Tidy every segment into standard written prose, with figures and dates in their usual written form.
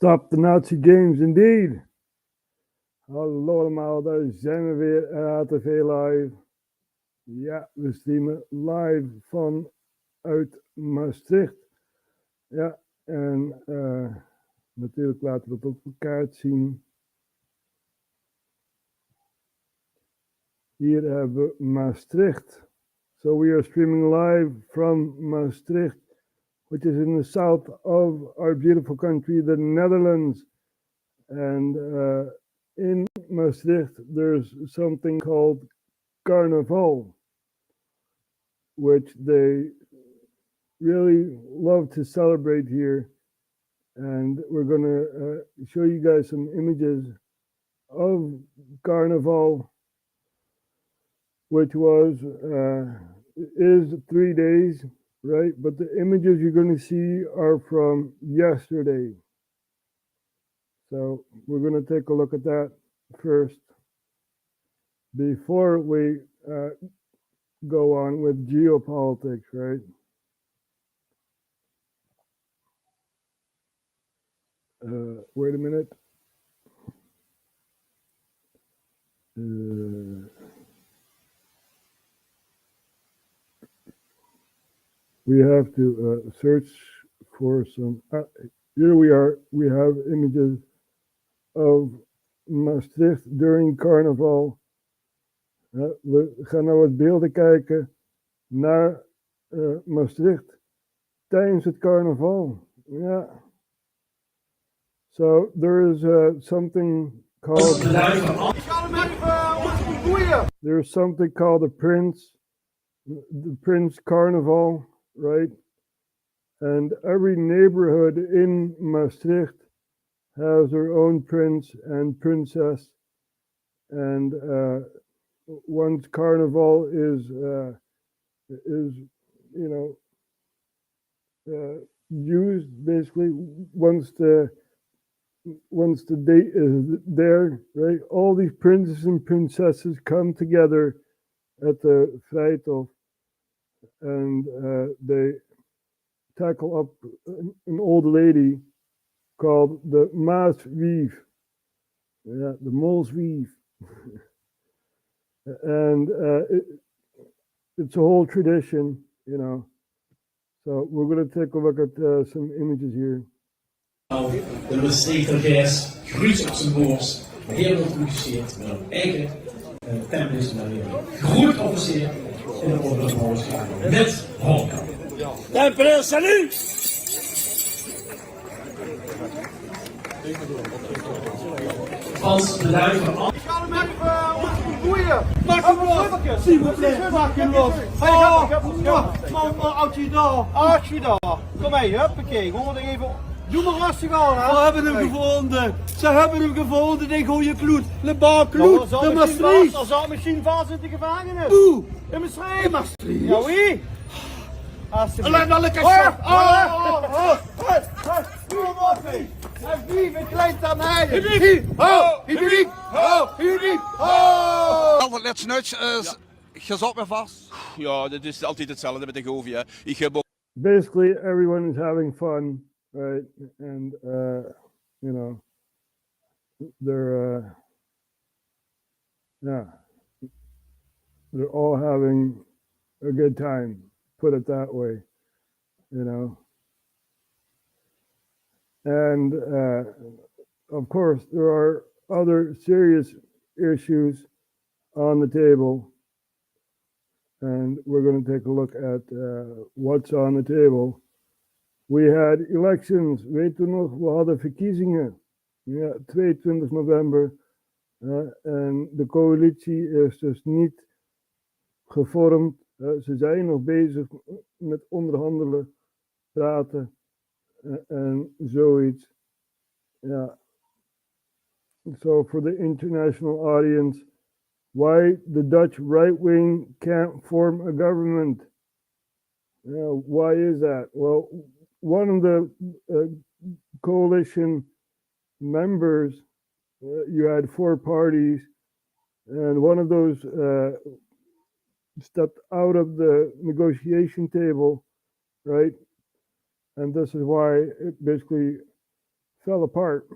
Stop the Nazi Games, indeed. Hallo allemaal, daar zijn we weer, RHTVLive. Ja, we streamen live vanuit Maastricht. Ja, en natuurlijk laten we het op de kaart zien. Hier hebben we Maastricht. So we are streaming live from Maastricht, which is in the south of our beautiful country, the Netherlands. And in Maastricht, there's something called Carnaval, which they really love to celebrate here. And we're going to show you guys some images of Carnaval, which is 3 days, right? But the images you're going to see are from yesterday. So we're going to take a look at that first before we go on with geopolitics, right? Wait a minute. We have to search for some. Here we are. We have images of Maastricht during Carnaval. We gaan nou wat beelden kijken naar Maastricht tijdens het Carnaval. Ja. So there is something called. There's something called the Prince Carnival, right? And every neighborhood in Maastricht has their own prince and princess. And once Carnival is used, basically once the date is there, right? All these princes and princesses come together at the Vrijthof, and they tackle up an old lady called the Maaswief. Yeah, the Molswief. And it's a whole tradition, you know. So we're going to take a look at some images here. De Maastrichter Gijs groeit op zijn borst, heel geïntroduceerd met een eigen tempel naar weer. Groeit officier in de oorlogsmolenschade met Holkamp. Tempel, salut! Als bedrijf van al. Ik ga hem even boeien. Maak hem los! Zie me, maak hem los! Man, oud je daar! Kom mee, huppakee. Gewoon even. Doe maar rustig aan, hè. We hebben hem gevonden! Ze hebben hem gevonden, die goeie kloet! Le bar kloet, de Maastricht! Er zal misschien vast in de gevangenis. Oeh! In Maastricht. De Maastricht! Ja, wie? Laat nou lekker shot! En wie verkleedt aan mij? Hibiek! Altijd net snuts, gezot me vast. Ja, dat is altijd hetzelfde met de govie. Ik heb ook... Basically, everyone is having fun, right? And you know, they're they're all having a good time. Put it that way, you know. And of course, there are other serious issues on the table. And we're going to take a look at what's on the table. We had elections, weet u nog, we hadden verkiezingen. Ja, 22 november. En de coalitie is dus niet gevormd. Ze zijn nog bezig met onderhandelen, praten en zoiets. Ja. So for the international audience, why the Dutch right wing can't form a government? Why is that? Well, one of the coalition members, you had 4 parties, and one of those stepped out of the negotiation table, right? And this is why it basically fell apart.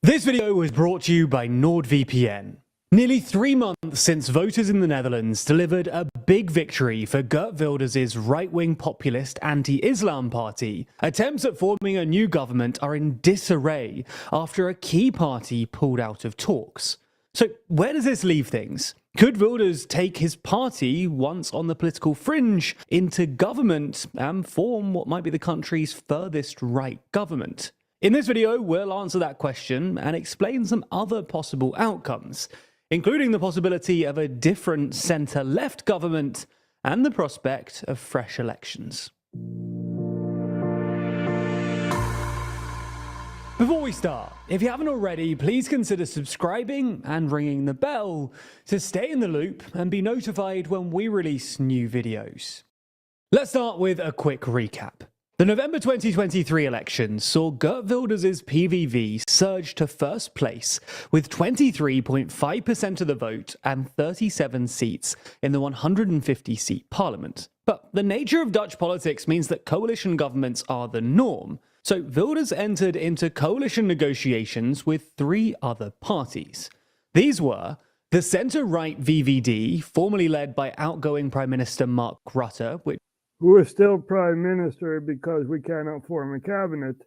This video was brought to you by NordVPN. Nearly 3 months since voters in the Netherlands delivered a big victory for Geert Wilders' right-wing populist anti-Islam party, attempts at forming a new government are in disarray after a key party pulled out of talks. So where does this leave things? Could Wilders take his party, once on the political fringe, into government and form what might be the country's furthest right government? In this video, we'll answer that question and explain some other possible outcomes, including the possibility of a different centre-left government and the prospect of fresh elections. Before we start, if you haven't already, please consider subscribing and ringing the bell to stay in the loop and be notified when we release new videos. Let's start with a quick recap. The November 2023 elections saw Geert Wilders' PVV surge to first place with 23.5% of the vote and 37 seats in the 150-seat parliament. But the nature of Dutch politics means that coalition governments are the norm, so Wilders entered into coalition negotiations with 3 other parties. These were the centre-right VVD, formerly led by outgoing Prime Minister Mark Rutte, Who is still prime minister because we cannot form a cabinet.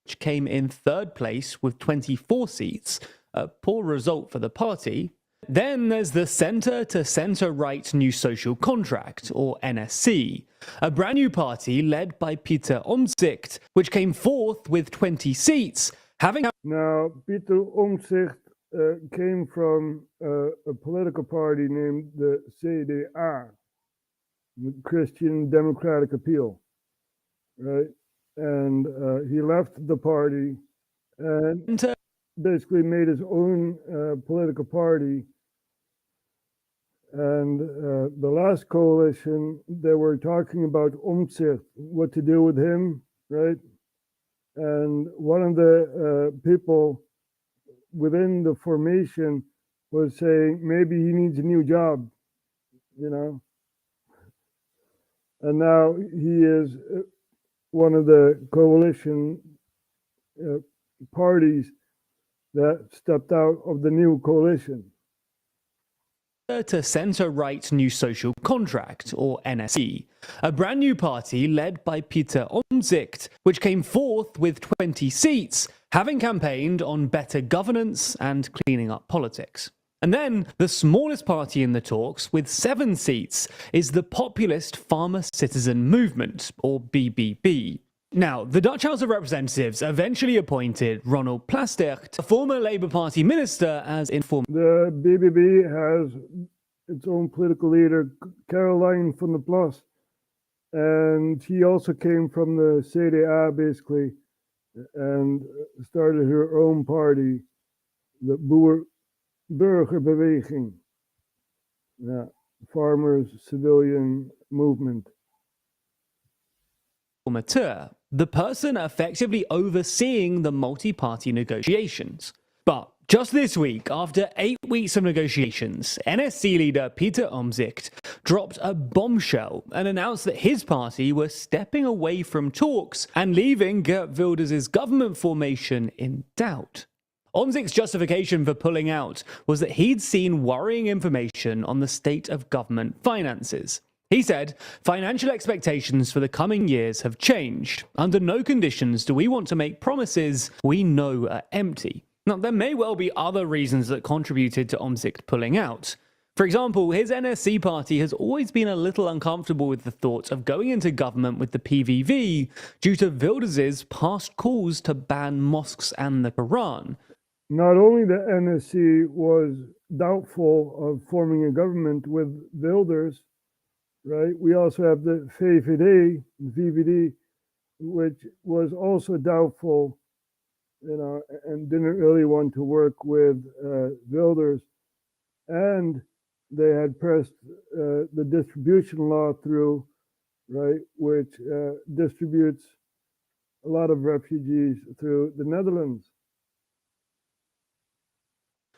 which came in 3rd place with 24 seats, a poor result for the party. Then there's the Centre to Centre-Right New Social Contract, or NSC, a brand new party led by Pieter Omtzigt, which came 4th with 20 seats, having... Now, Pieter Omtzigt came from a political party named the CDA, the Christian Democratic Appeal, right? And he left the party and basically made his own political party. And the last coalition, they were talking about Omtzigt, what to do with him, right? And one of the people within the formation was saying maybe he needs a new job, you know? And now he is one of the coalition parties that stepped out of the new coalition. To Centre-Right New Social Contract, or NSC, a brand new party led by Pieter Omtzigt, which came 4th with 20 seats, having campaigned on better governance and cleaning up politics. And then, the smallest party in the talks, with 7 seats, is the Populist Farmer Citizen Movement, or BBB. Now, the Dutch House of Representatives eventually appointed Ronald Plasterk, a former Labour Party minister, as informed. The BBB has its own political leader, Caroline van der Plas, and she also came from the CDA, basically, and started her own party, the Burgerbeweging, Farmers Civilian Movement. The person effectively overseeing the multi-party negotiations. But just this week, after 8 weeks of negotiations, NSC leader Pieter Omtzigt dropped a bombshell and announced that his party was stepping away from talks and leaving Geert Wilders' government formation in doubt. Omtzigt's justification for pulling out was that he'd seen worrying information on the state of government finances. He said, financial expectations for the coming years have changed. Under no conditions do we want to make promises we know are empty. Now, there may well be other reasons that contributed to Omtzigt pulling out. For example, his NSC party has always been a little uncomfortable with the thought of going into government with the PVV due to Wilders' past calls to ban mosques and the Quran. Not only the NSC was doubtful of forming a government with Wilders, right? We also have the VVD, which was also doubtful, you know, and didn't really want to work with Wilders. And they had pressed the distribution law through, right, which distributes a lot of refugees through the Netherlands.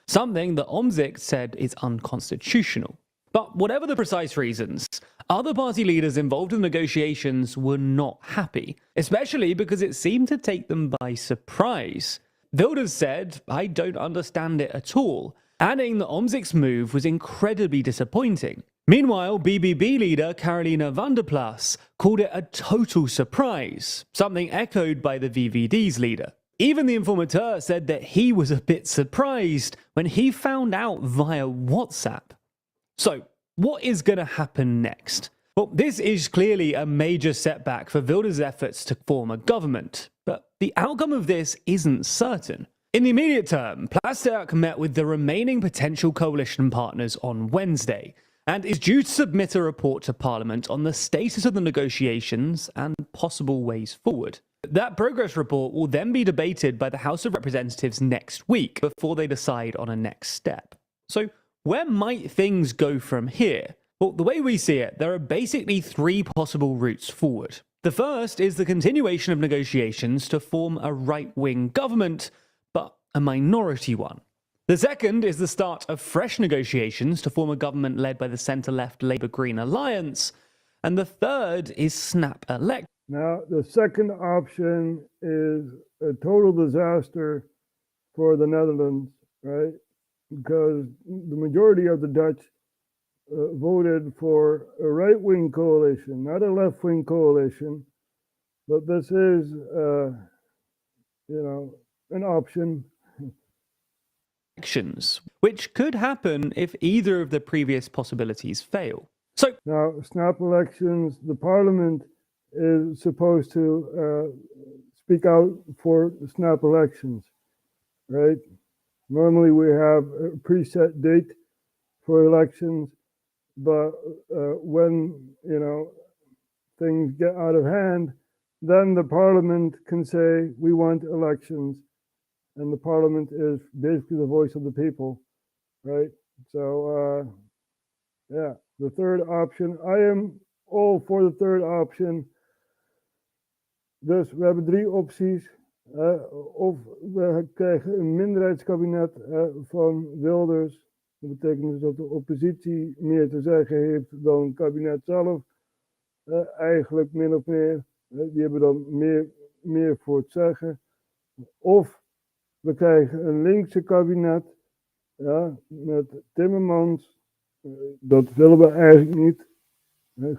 Something that Omtzigt said is unconstitutional. But whatever the precise reasons, other party leaders involved in negotiations were not happy, especially because it seemed to take them by surprise. Wilders said, "I don't understand it at all," adding that Omtzigt's move was incredibly disappointing. Meanwhile, BBB leader Carolina van der Plas called it a total surprise, something echoed by the VVD's leader. Even the informateur said that he was a bit surprised when he found out via WhatsApp. So, what is going to happen next? Well, this is clearly a major setback for Wilders' efforts to form a government, but the outcome of this isn't certain. In the immediate term, Plasterk met with the remaining potential coalition partners on Wednesday, and is due to submit a report to Parliament on the status of the negotiations and possible ways forward. That progress report will then be debated by the House of Representatives next week before they decide on a next step. So, where might things go from here? Well, the way we see it, there are basically three possible routes forward. The first is the continuation of negotiations to form a right-wing government, but a minority one. The second is the start of fresh negotiations to form a government led by the centre-left Labour-Green alliance. And the third is snap elect. Now, the second option is a total disaster for the Netherlands, right? Because the majority of the Dutch voted for a right-wing coalition, not a left-wing coalition. But this is, an option. Which could happen if either of the previous possibilities fail. So now, snap elections, the Parliament is supposed to speak out for snap elections, right? Normally we have a preset date for elections, but when, things get out of hand, then the Parliament can say, we want elections. And the Parliament is basically the voice of the people, right? So, the third option. I am all for the third option. Dus we hebben drie opties. Of we krijgen een minderheidskabinet van Wilders. Dat betekent dus dat de oppositie meer te zeggen heeft dan het kabinet zelf. Eigenlijk min of meer. Die hebben dan meer voor het zeggen. Of we krijgen een linkse kabinet, met Timmermans. Dat willen we eigenlijk niet,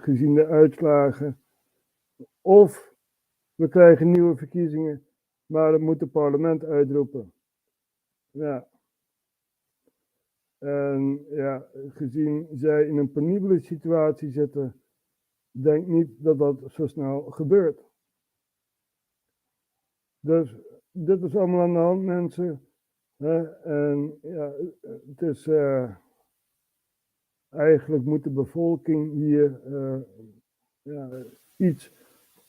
gezien de uitslagen. Of we krijgen nieuwe verkiezingen, maar dat moet het parlement uitroepen. Ja. En ja, gezien zij in een penibele situatie zitten, denk niet dat dat zo snel gebeurt. Dus dit is allemaal aan de hand, mensen. En ja, het is eigenlijk moet de bevolking hier iets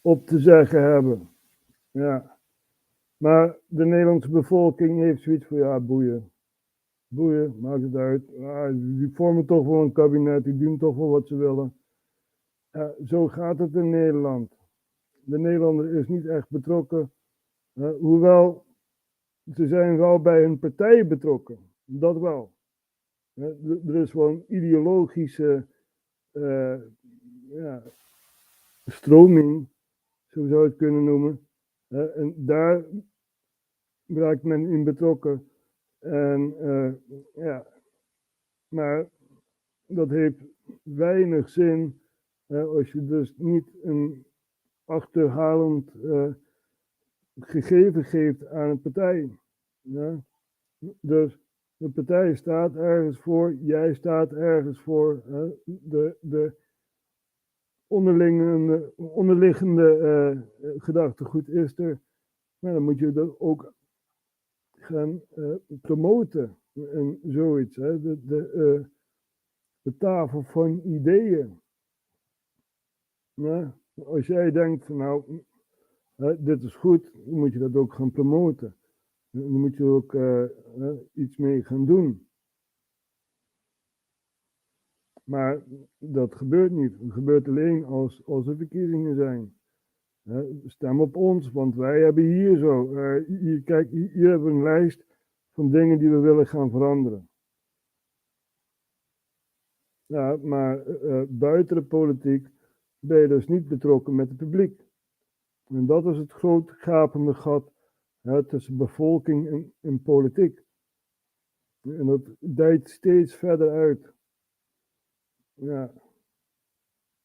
op te zeggen hebben. Ja. Maar de Nederlandse bevolking heeft zoiets van, ja, boeien. Boeien, maakt het uit. Die vormen toch wel een kabinet, die doen toch wel wat ze willen. Zo gaat het in Nederland. De Nederlander is niet echt betrokken. Hoewel, ze zijn wel bij hun partijen betrokken. Dat wel. Er is wel een ideologische stroming, zo zou je het kunnen noemen. En daar raakt men in betrokken. En maar dat heeft weinig zin als je dus niet een achterhalend gegeven geeft aan een partij. Ja? Dus de partij staat ergens voor, jij staat ergens voor. De onderliggende gedachtegoed is er. Maar dan moet je dat ook gaan promoten en zoiets. Hè? De tafel van ideeën. Ja? Als jij denkt van nou, dit is goed, dan moet je dat ook gaan promoten. Dan moet je ook iets mee gaan doen. Maar dat gebeurt niet. Het gebeurt alleen als er verkiezingen zijn. Stem op ons, want wij hebben hier zo. Kijk, hier hebben we een lijst van dingen die we willen gaan veranderen. Ja, maar buiten de politiek ben je dus niet betrokken met het publiek. En dat is het groot gapende gat tussen bevolking en politiek. En dat dijt steeds verder uit. Ja.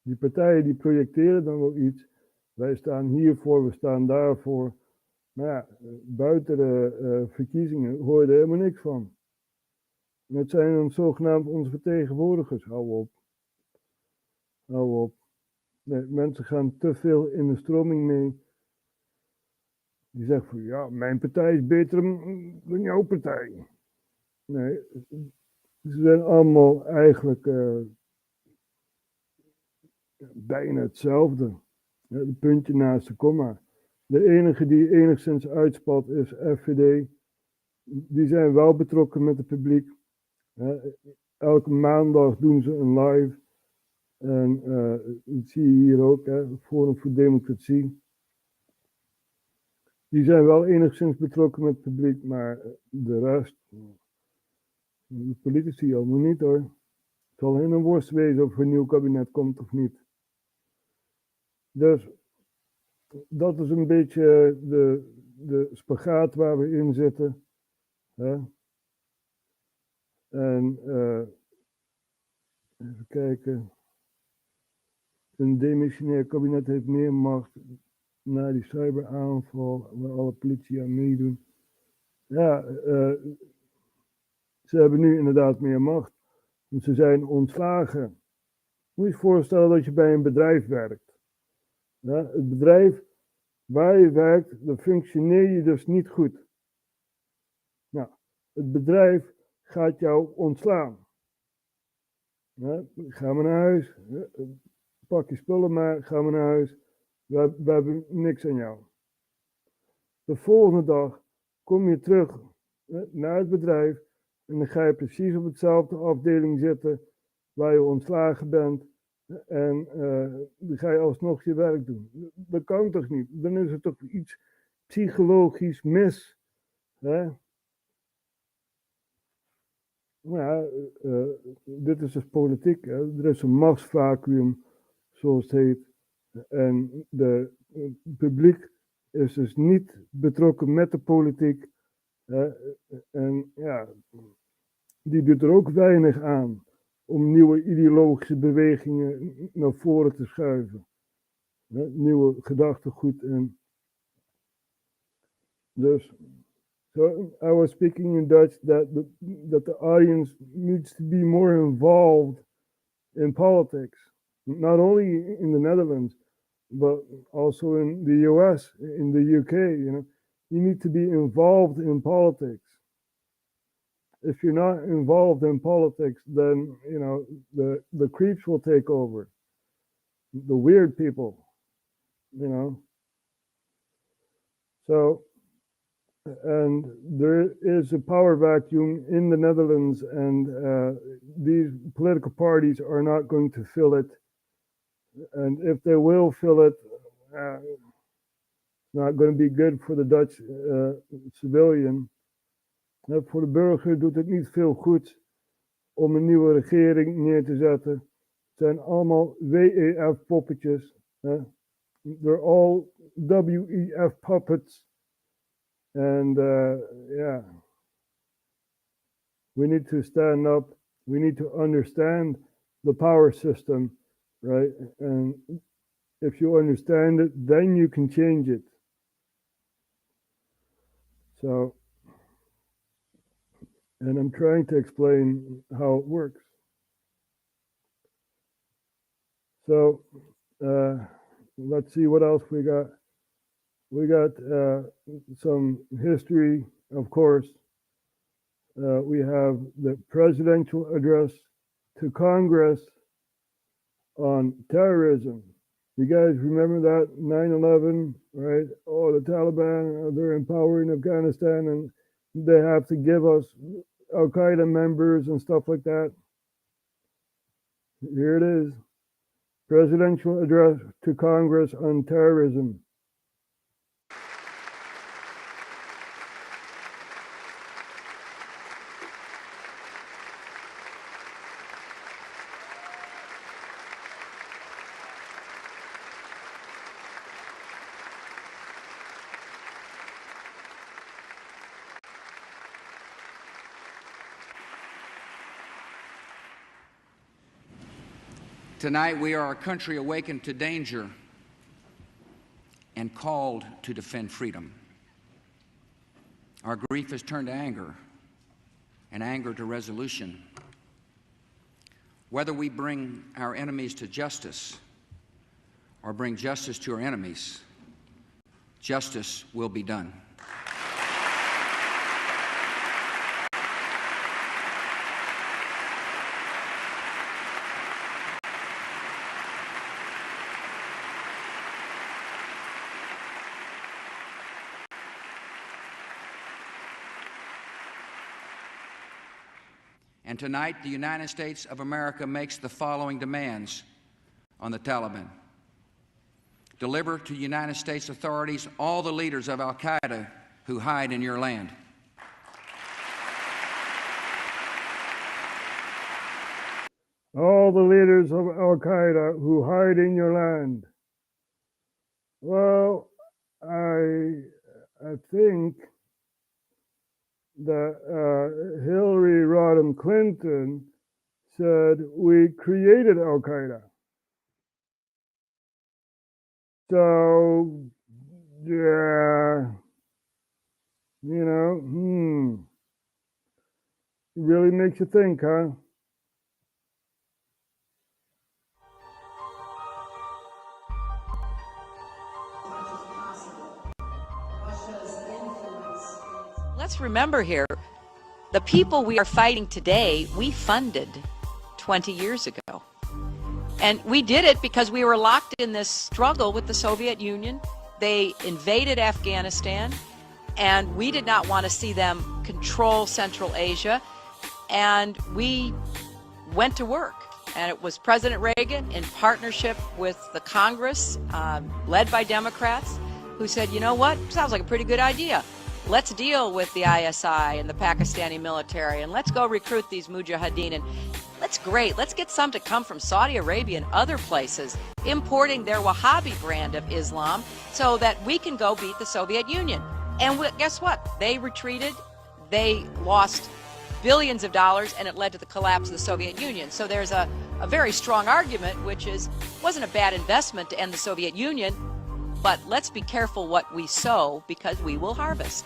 Die partijen die projecteren dan wel iets. Wij staan hiervoor, we staan daarvoor. Maar ja, buiten de verkiezingen hoor je er helemaal niks van. En het zijn dan zogenaamd onze vertegenwoordigers. Hou op. Hou op. Nee, mensen gaan te veel in de stroming mee. Die zeggen van ja, mijn partij is beter dan jouw partij. Nee, ze zijn allemaal eigenlijk bijna hetzelfde. Ja, een puntje naast de komma. De enige die enigszins uitspat is FVD. Die zijn wel betrokken met het publiek. Elke maandag doen ze een live. En dat zie je hier ook, Forum voor Democratie. Die zijn wel enigszins betrokken met het publiek, maar de rest, de politici allemaal niet hoor. Het zal hen een worst wezen of er een nieuw kabinet komt of niet. Dus dat is een beetje de spagaat waar we in zitten. Hè? En even kijken. Een demissionair kabinet heeft meer macht na die cyberaanval waar alle politie aan meedoen. Ja, ze hebben nu inderdaad meer macht. Want ze zijn ontslagen. Moet je je voorstellen dat je bij een bedrijf werkt. Ja, het bedrijf waar je werkt, dan functioneer je dus niet goed. Nou, het bedrijf gaat jou ontslaan. Ja, ga maar naar huis. Pak je spullen maar, ga maar naar huis. We hebben niks aan jou. De volgende dag kom je terug naar het bedrijf en dan ga je precies op hetzelfde afdeling zitten waar je ontslagen bent en dan ga je alsnog je werk doen. Dat kan toch niet? Dan is er toch iets psychologisch mis. Hè? Ja, dit is dus politiek. Hè? Er is een machtsvacuüm, zoals het heet. En het publiek is dus niet betrokken met de politiek. En ja, die doet er ook weinig aan om nieuwe ideologische bewegingen naar voren te schuiven. Nieuwe gedachtegoed. En dus, so I was speaking in Dutch that the audience needs to be more involved in politics. Not only in the Netherlands, but also in the US, in the UK, you need to be involved in politics. If you're not involved in politics, then, the creeps will take over. The weird people, So, and there is a power vacuum in the Netherlands, and these political parties are not going to fill it. And if they will fill it, it's not going to be good for the Dutch civilian. Voor de burger doet het niet veel goed om een nieuwe regering neer te zetten. Het zijn allemaal WEF-poppetjes. They're all WEF puppets. And yeah, we need to stand up. We need to understand the power system, right? And if you understand it, then you can change it. So, and I'm trying to explain how it works. So, let's see what else we got. We got some history, of course. We have the presidential address to Congress on terrorism. You guys remember that 9/11, right? Oh, the Taliban, they're in power in Afghanistan and they have to give us Al-Qaeda members and stuff like that. Here it is. Presidential address to Congress on terrorism. Tonight we are a country awakened to danger and called to defend freedom. Our grief has turned to anger, and anger to resolution. Whether we bring our enemies to justice or bring justice to our enemies, justice will be done. And tonight, the United States of America makes the following demands on the Taliban. Deliver to United States authorities all the leaders of al-Qaeda who hide in your land. All the leaders of al-Qaeda who hide in your land. Well, I think that Hillary Rodham Clinton said we created al-Qaeda. So, yeah, it really makes you think, huh? Let's remember here, the people we are fighting today, we funded 20 years ago. And we did it because we were locked in this struggle with the Soviet Union. They invaded Afghanistan, and we did not want to see them control Central Asia. And we went to work. And it was President Reagan in partnership with the Congress, led by Democrats, who said, you know what, sounds like a pretty good idea. Let's deal with the ISI and the Pakistani military, and let's go recruit these mujahideen. And that's great. Let's get some to come from Saudi Arabia and other places, importing their Wahhabi brand of Islam so that we can go beat the Soviet Union. And guess what? They retreated. They lost billions of dollars, and it led to the collapse of the Soviet Union. So there's a very strong argument, which is, it wasn't a bad investment to end the Soviet Union, but let's be careful what we sow because we will harvest.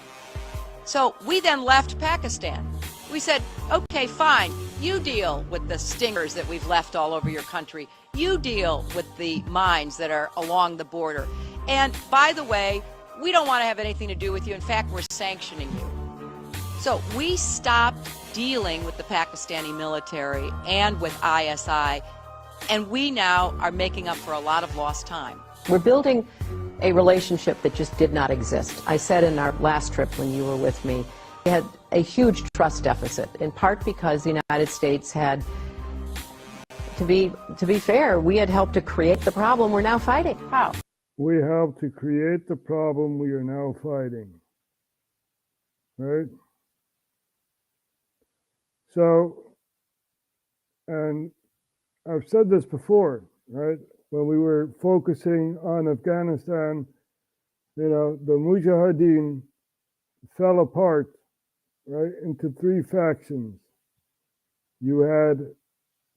So we then left Pakistan. We said, okay, fine, you deal with the stingers that we've left all over your country. You deal with the mines that are along the border. And by the way, we don't want to have anything to do with you. In fact, we're sanctioning you. So we stopped dealing with the Pakistani military and with ISI, and we now are making up for a lot of lost time. We're building a relationship that just did not exist. I said in our last trip when you were with me, we had a huge trust deficit, in part because the United States had, to be fair, we had helped to create the problem we're now fighting. How? We helped to create the problem we are now fighting. Right? So, and I've said this before, right? When we were focusing on Afghanistan, the Mujahideen fell apart, right, into three factions. You had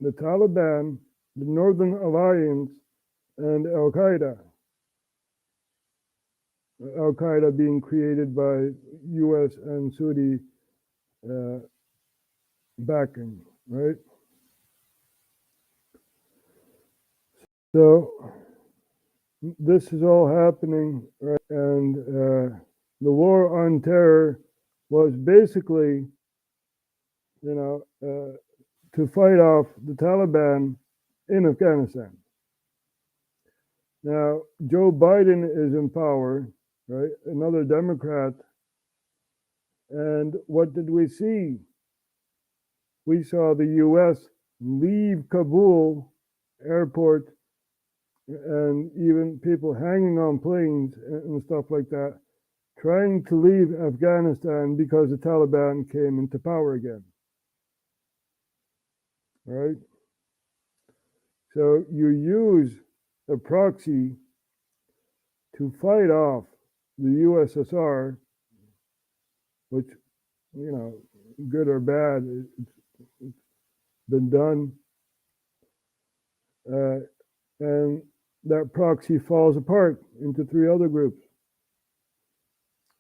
the Taliban, the Northern Alliance, and Al-Qaeda. Al-Qaeda being created by U.S. and Saudi backing, right? So this is all happening, right? And the war on terror was basically, to fight off the Taliban in Afghanistan. Now, Joe Biden is in power, right? Another Democrat. And what did we see? We saw the U.S. leave Kabul airport, and even people hanging on planes and stuff like that, trying to leave Afghanistan because the Taliban came into power again. Right? So you use a proxy to fight off the USSR, which, good or bad, it's been done. and that proxy falls apart into 3 other groups.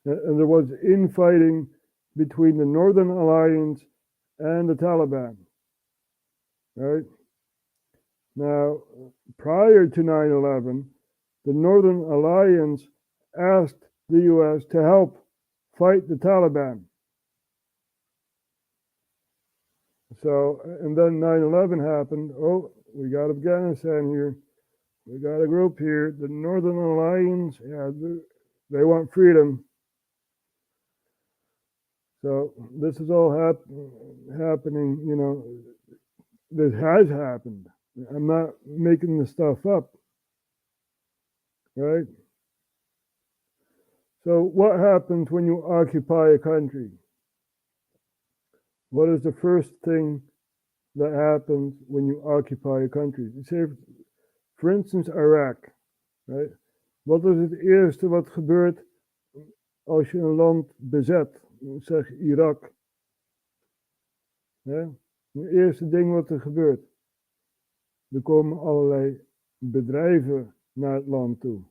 And there was infighting between the Northern Alliance and the Taliban, right? Now, prior to 9/11, the Northern Alliance asked the US to help fight the Taliban. So, and then 9/11 happened. Oh, we got Afghanistan here. We got a group here, the Northern Alliance, yeah, they want freedom. So this is all happening, you know, this has happened. I'm not making this stuff up, right? So what happens when you occupy a country? What is the first thing that happens when you occupy a country? Say, for instance, Iraq, right? Wat is het eerste wat gebeurt als je een land bezet? Zeg Irak. Ja? Het eerste ding wat er gebeurt. Er komen allerlei bedrijven naar het land toe.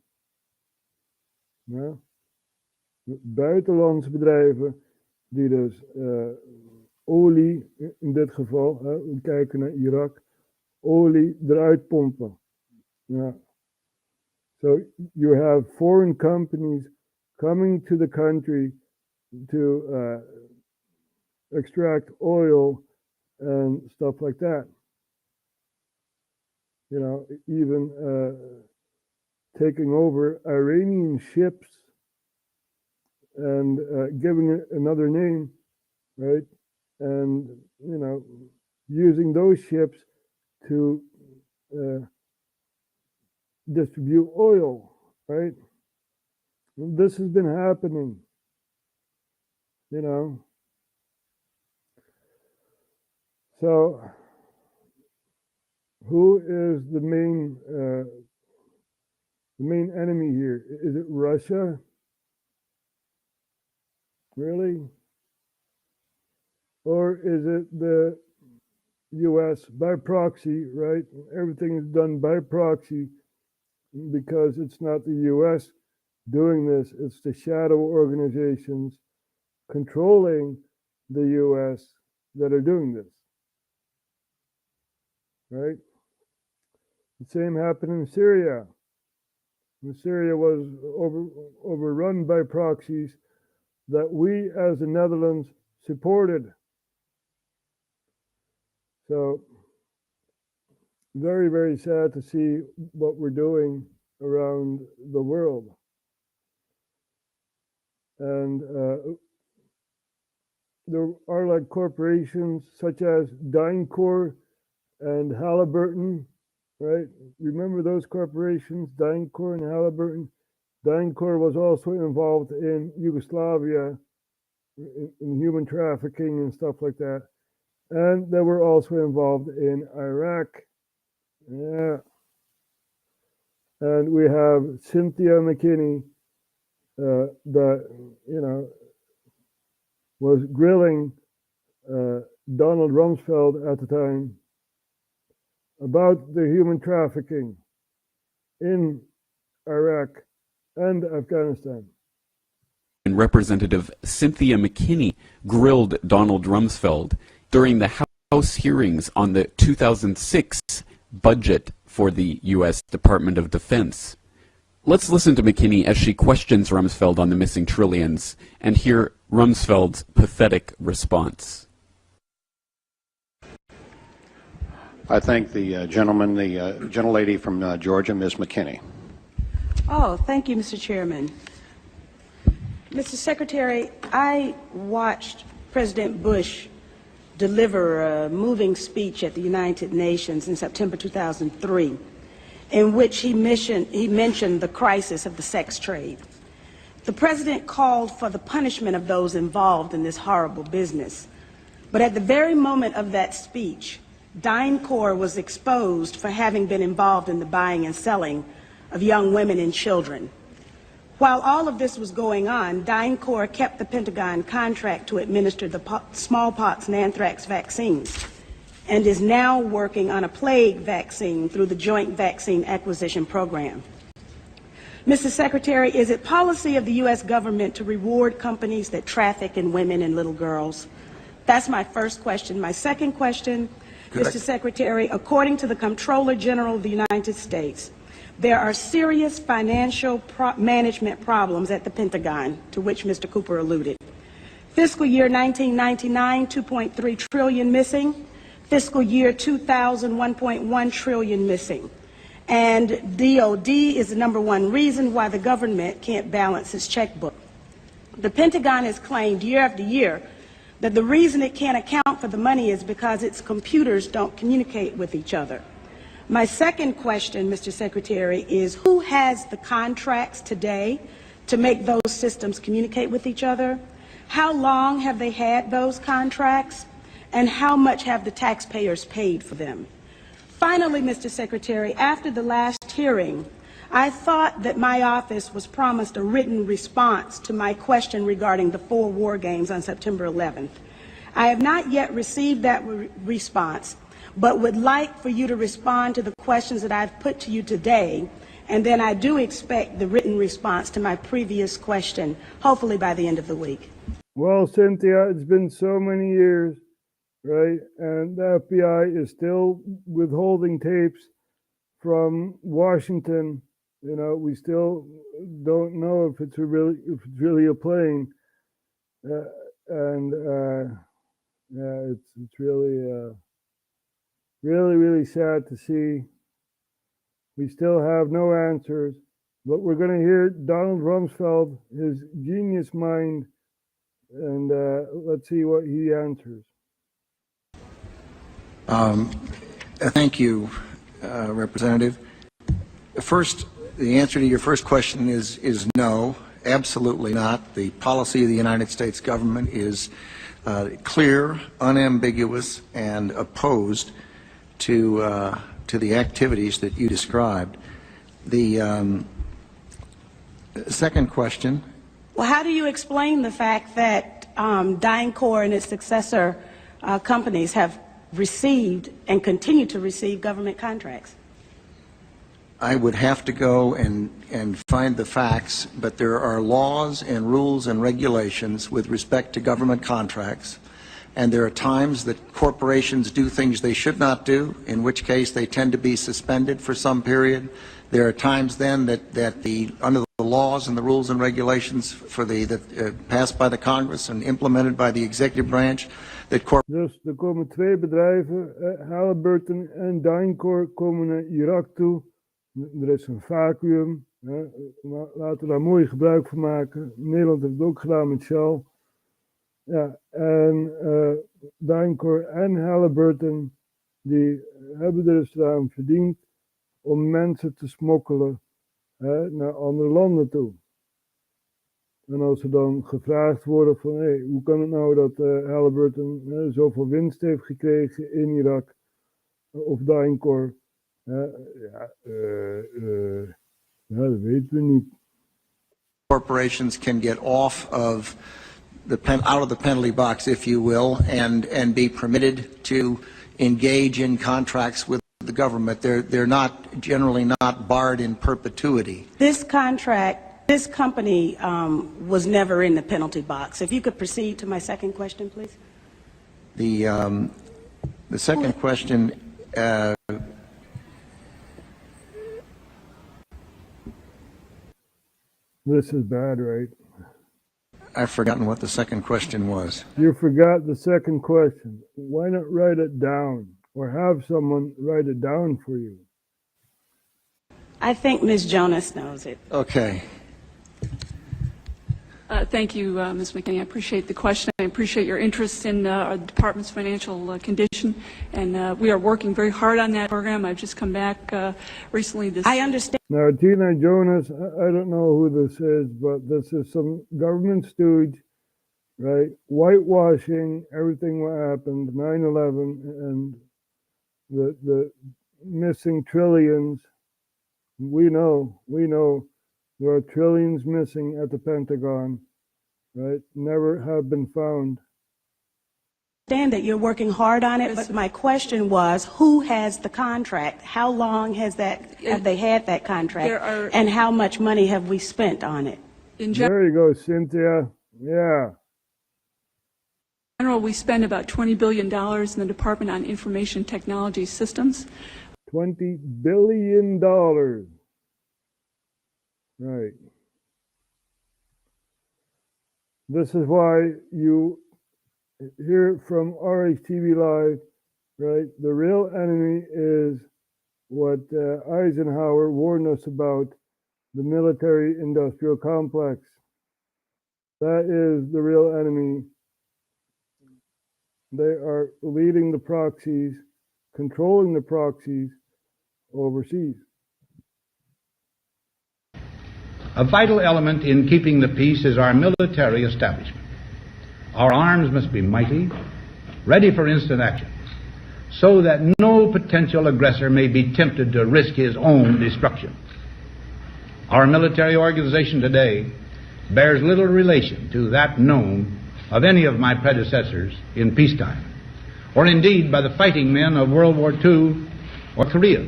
Ja? Buitenlandse bedrijven die dus olie, in dit geval, we kijken naar Irak, olie eruit pompen. Ja. So you have foreign companies coming to the country to extract oil and stuff like that. You know, even taking over Iranian ships and giving it another name, right? And, you know, using those ships to distribute oil, right? This has been happening, you know. So, who is the main enemy here? Is it Russia? Really? Or is it the US by proxy, right? Everything is done by proxy because it's not the US doing this, it's the shadow organizations controlling the US that are doing this, right? The same happened in Syria. When Syria was overrun by proxies that we as the Netherlands supported. So, very, very sad to see what we're doing around the world. And there are like corporations such as DynCorp and Halliburton, right? Remember those corporations, DynCorp and Halliburton? DynCorp was also involved in Yugoslavia, in human trafficking and stuff like that. And they were also involved in Iraq. Yeah. And we have Cynthia McKinney that, you know, was grilling Donald Rumsfeld at the time about the human trafficking in Iraq and Afghanistan. And Representative Cynthia McKinney grilled Donald Rumsfeld during the House hearings on the 2006 budget for the U.S. Department of Defense. Let's listen to McKinney as she questions Rumsfeld on the missing trillions and hear Rumsfeld's pathetic response. I thank the gentleman, the gentlelady from Georgia, Ms. McKinney. Oh, thank you, Mr. Chairman. Mr. Secretary, I watched President Bush deliver a moving speech at the United Nations in September 2003, in which he mentioned the crisis of the sex trade. The president called for the punishment of those involved in this horrible business. But at the very moment of that speech, DynCorp was exposed for having been involved in the buying and selling of young women and children. While all of this was going on, DynCorp kept the Pentagon contract to administer the smallpox and anthrax vaccines. and is now working on a plague vaccine through the Joint Vaccine Acquisition Program. Mr. Secretary, is it policy of the U.S. government to reward companies that traffic in women and little girls? That's my first question. My second question, Mr. Secretary, according to the Comptroller General of the United States, there are serious financial management problems at the Pentagon, to which Mr. Cooper alluded. Fiscal year 1999, 2.3 trillion missing. Fiscal year 2000, 1.1 trillion missing. And DOD is the #1 reason why the government can't balance its checkbook. The Pentagon has claimed year after year that the reason it can't account for the money is because its computers don't communicate with each other. My second question, Mr. Secretary, is who has the contracts today to make those systems communicate with each other? How long have they had those contracts? And how much have the taxpayers paid for them? Finally, Mr. Secretary, after the last hearing, I thought that my office was promised a written response to my question regarding the 4 war games on September 11th. I have not yet received that response, but would like for you to respond to the questions that I've put to you today, and then I do expect the written response to my previous question, hopefully by the end of the week. Well, Cynthia, it's been so many years, right? And the FBI is still withholding tapes from Washington. You know, we still don't know if it's really a plane. Yeah, it's really, really sad to see. We still have no answers, but we're going to hear Donald Rumsfeld, his genius mind, and let's see what he answers. Thank you, Representative. First, the answer to your first question is no, absolutely not. The policy of the United States government is clear, unambiguous, and opposed to the activities that you described. The second question. Well, how do you explain the fact that DynCorp and its successor companies have received and continue to receive government contracts? I would have to go and find the facts, but there are laws and rules and regulations with respect to government contracts, and there are times that corporations do things they should not do, in which case they tend to be suspended for some period. There are times then that under the laws and the rules and regulations passed by the Congress and implemented by the executive branch, that Dus er komen 2 bedrijven, Halliburton en DynCorp, komen naar Irak toe. Er is een vacuüm. Laten we daar mooi gebruik van maken. Nederland heeft het ook gedaan met Shell. Ja, en DynCorp en Halliburton, die hebben er dus aan verdiend om mensen te smokkelen naar andere landen toe. En als ze dan gevraagd worden van, hey, hoe kan het nou dat Halliburton zoveel winst heeft gekregen in Irak of DynCorp? Dat weten we niet. Corporations can get off of out of the penalty box, if you will, and be permitted to engage in contracts with the government. They're not generally not barred in perpetuity. This company was never in the penalty box. If you could proceed to my second question, please. The second question. This is bad, right? I've forgotten what the second question was. You forgot the second question. Why not write it down or have someone write it down for you? I think Ms. Jonas knows it. Okay. Thank you, Ms. McKinney. I appreciate the question. I appreciate your interest in our department's financial condition, and we are working very hard on that program. I've just come back recently. I understand. Now, Tina Jonas, I don't know who this is, but this is some government stooge, right? Whitewashing everything what happened, 9/11, and the missing trillions. We know. There are trillions missing at the Pentagon, right? Never have been found. understand that you're working hard on it, but my question was, who has the contract? How long have they had that contract? And how much money have we spent on it? There you go, Cynthia. Yeah. In general, we spend about $20 billion in the Department on Information Technology Systems. $20 billion. Right. This is why you hear from RHTVLive, right? The real enemy is what Eisenhower warned us about, the military-industrial complex. That is the real enemy. They are leading the proxies, controlling the proxies overseas. A vital element in keeping the peace is our military establishment. Our arms must be mighty, ready for instant action, so that no potential aggressor may be tempted to risk his own destruction. Our military organization today bears little relation to that known of any of my predecessors in peacetime, or indeed by the fighting men of World War II or Korea.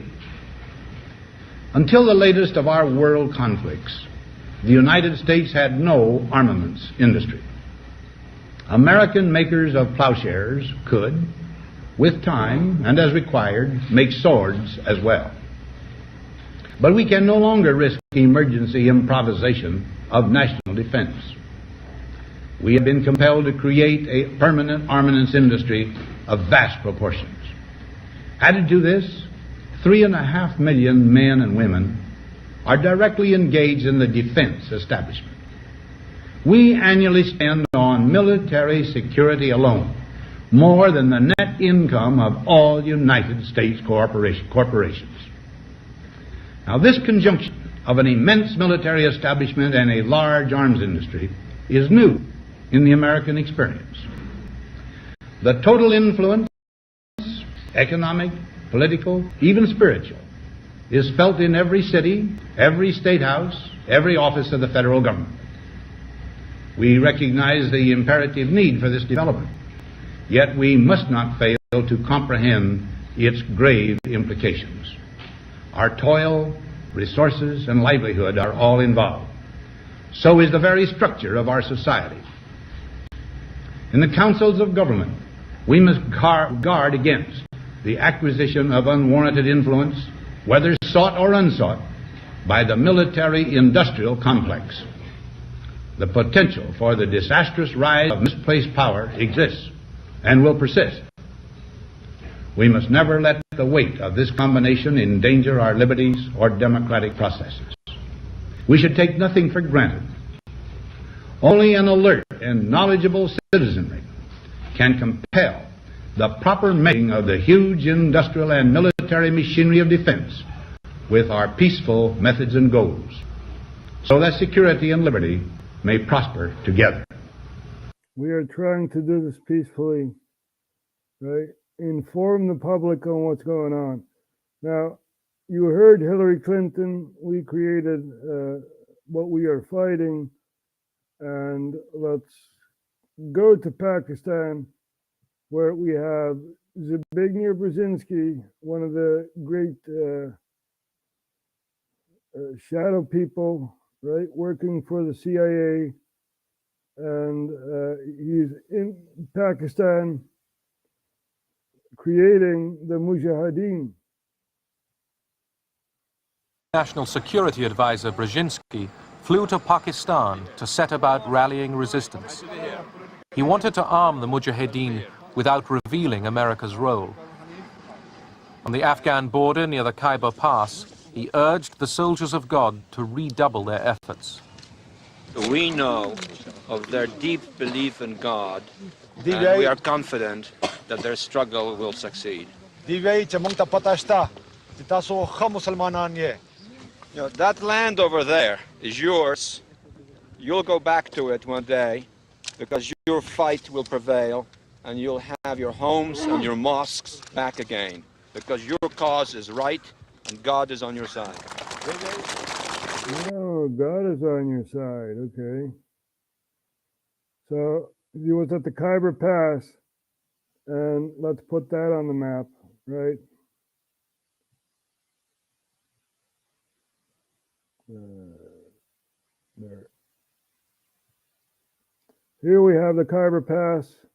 Until the latest of our world conflicts, the United States had no armaments industry. American makers of plowshares could, with time and as required, make swords as well. But we can no longer risk emergency improvisation of national defense. We have been compelled to create a permanent armaments industry of vast proportions. Added to this, 3.5 million men and women are directly engaged in the defense establishment. We annually spend on military security alone more than the net income of all United States corporations. Now, this conjunction of an immense military establishment and a large arms industry is new in the American experience. The total influence, economic, political, even spiritual, is felt in every city, every state house, every office of the federal government. We recognize the imperative need for this development, yet we must not fail to comprehend its grave implications. Our toil, resources, and livelihood are all involved. So is the very structure of our society. In the councils of government, we must guard against the acquisition of unwarranted influence, whether sought or unsought, by the military-industrial complex. The potential for the disastrous rise of misplaced power exists and will persist. We must never let the weight of this combination endanger our liberties or democratic processes. We should take nothing for granted. Only an alert and knowledgeable citizenry can compel the proper making of the huge industrial and military machinery of defense with our peaceful methods and goals, so that security and liberty may prosper together. We are trying to do this peacefully, right? Inform the public on what's going on. Now, you heard Hillary Clinton. We created what we are fighting, and let's go to Pakistan, where we have Zbigniew Brzezinski, one of the great shadow people, right, working for the CIA, and he's in Pakistan creating the Mujahideen. National Security Advisor Brzezinski flew to Pakistan to set about rallying resistance. He wanted to arm the Mujahideen without revealing America's role. On the Afghan border near the Khyber Pass, he urged the soldiers of God to redouble their efforts. We know of their deep belief in God, and we are confident that their struggle will succeed. That land over there is yours. You'll go back to it one day, because your fight will prevail, and you'll have your homes and your mosques back again, because your cause is right and God is on your side. Oh, God is on your side. Okay. So he was at the Khyber Pass, And let's put that on the map, right? There. Here we have the Khyber Pass,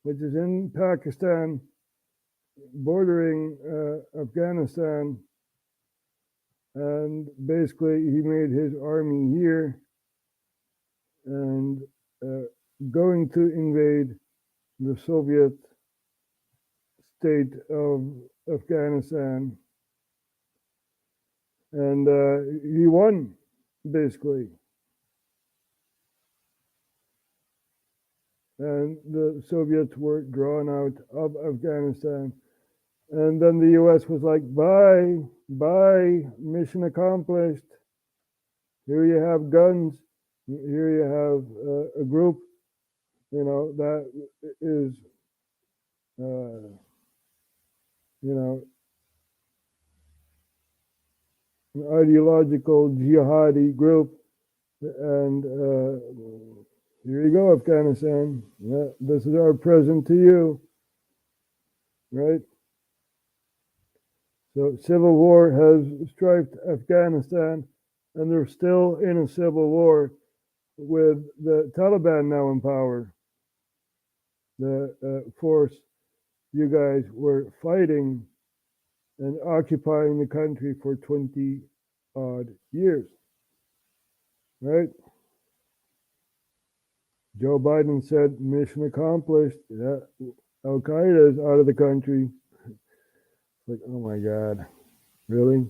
which is in Pakistan, bordering Afghanistan. And basically, he made his army here and going to invade the Soviet state of Afghanistan. And he won, basically. And the Soviets were drawn out of Afghanistan. And then the US was like, bye, mission accomplished. Here you have guns. Here you have a group, that is, an ideological jihadi group. And here you go, Afghanistan. Yeah, this is our present to you, right? So civil war has strifed Afghanistan, and they're still in a civil war with the Taliban now in power. The force you guys were fighting and occupying the country for 20 odd years, right? Joe Biden said, mission accomplished. Yeah, Al Qaeda is out of the country. Like, oh my God, really?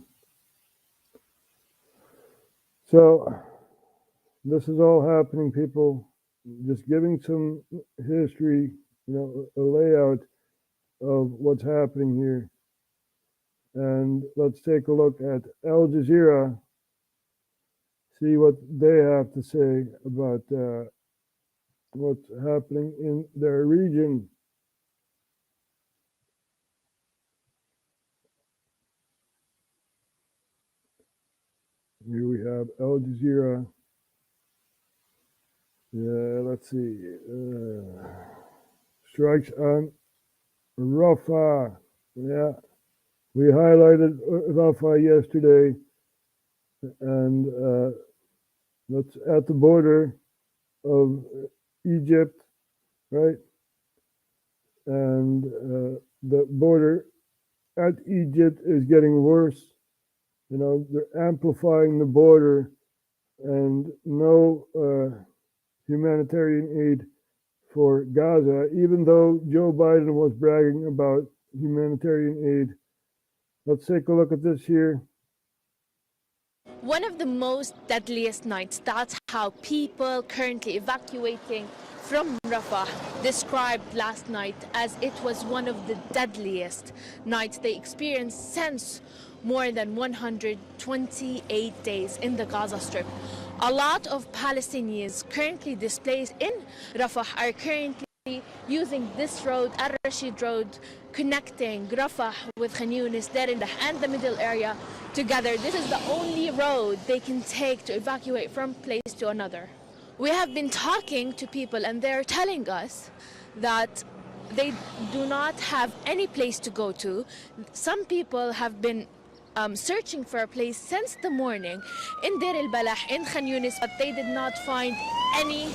So this is all happening, people. Just giving some history, a layout of what's happening here. And let's take a look at Al Jazeera, see what they have to say about what's happening in their region. Here we have Al Jazeera. Let's see. Strikes on Rafah. Yeah. We highlighted Rafah yesterday. And that's at the border of Egypt, right? And the border at Egypt is getting worse. They're amplifying the border, and no humanitarian aid for Gaza, even though Joe Biden was bragging about humanitarian aid. Let's take a look at this here. One of the most deadliest nights, that's how people currently evacuating from Rafah described last night as it was one of the deadliest nights they experienced since more than 128 days in the Gaza Strip. A lot of Palestinians currently displaced in Rafah are currently using this road, Al-Rashid Road, connecting Rafah with Khan Yunis, Deir al-Balah, and the middle area together. This is the only road they can take to evacuate from place to another. We have been talking to people, and they're telling us that they do not have any place to go to. Some people have been searching for a place since the morning in Deir al-Balah, in Khan Yunis, but they did not find any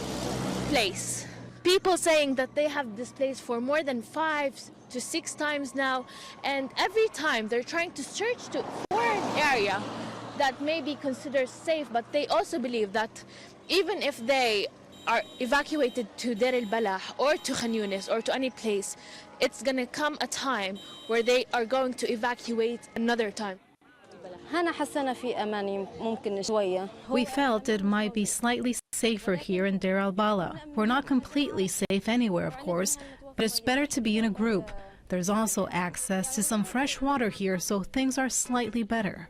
place. People saying that they have displaced for more than 5 to 6 times now, and every time they're trying to search for an area that may be considered safe, but they also believe that even if they are evacuated to Deir al-Balah or to Khan Yunis or to any place, it's gonna come a time where they are going to evacuate another time. We felt it might be slightly safer here in Deir al-Balah. We're not completely safe anywhere, of course, but it's better to be in a group. There's also access to some fresh water here, so things are slightly better.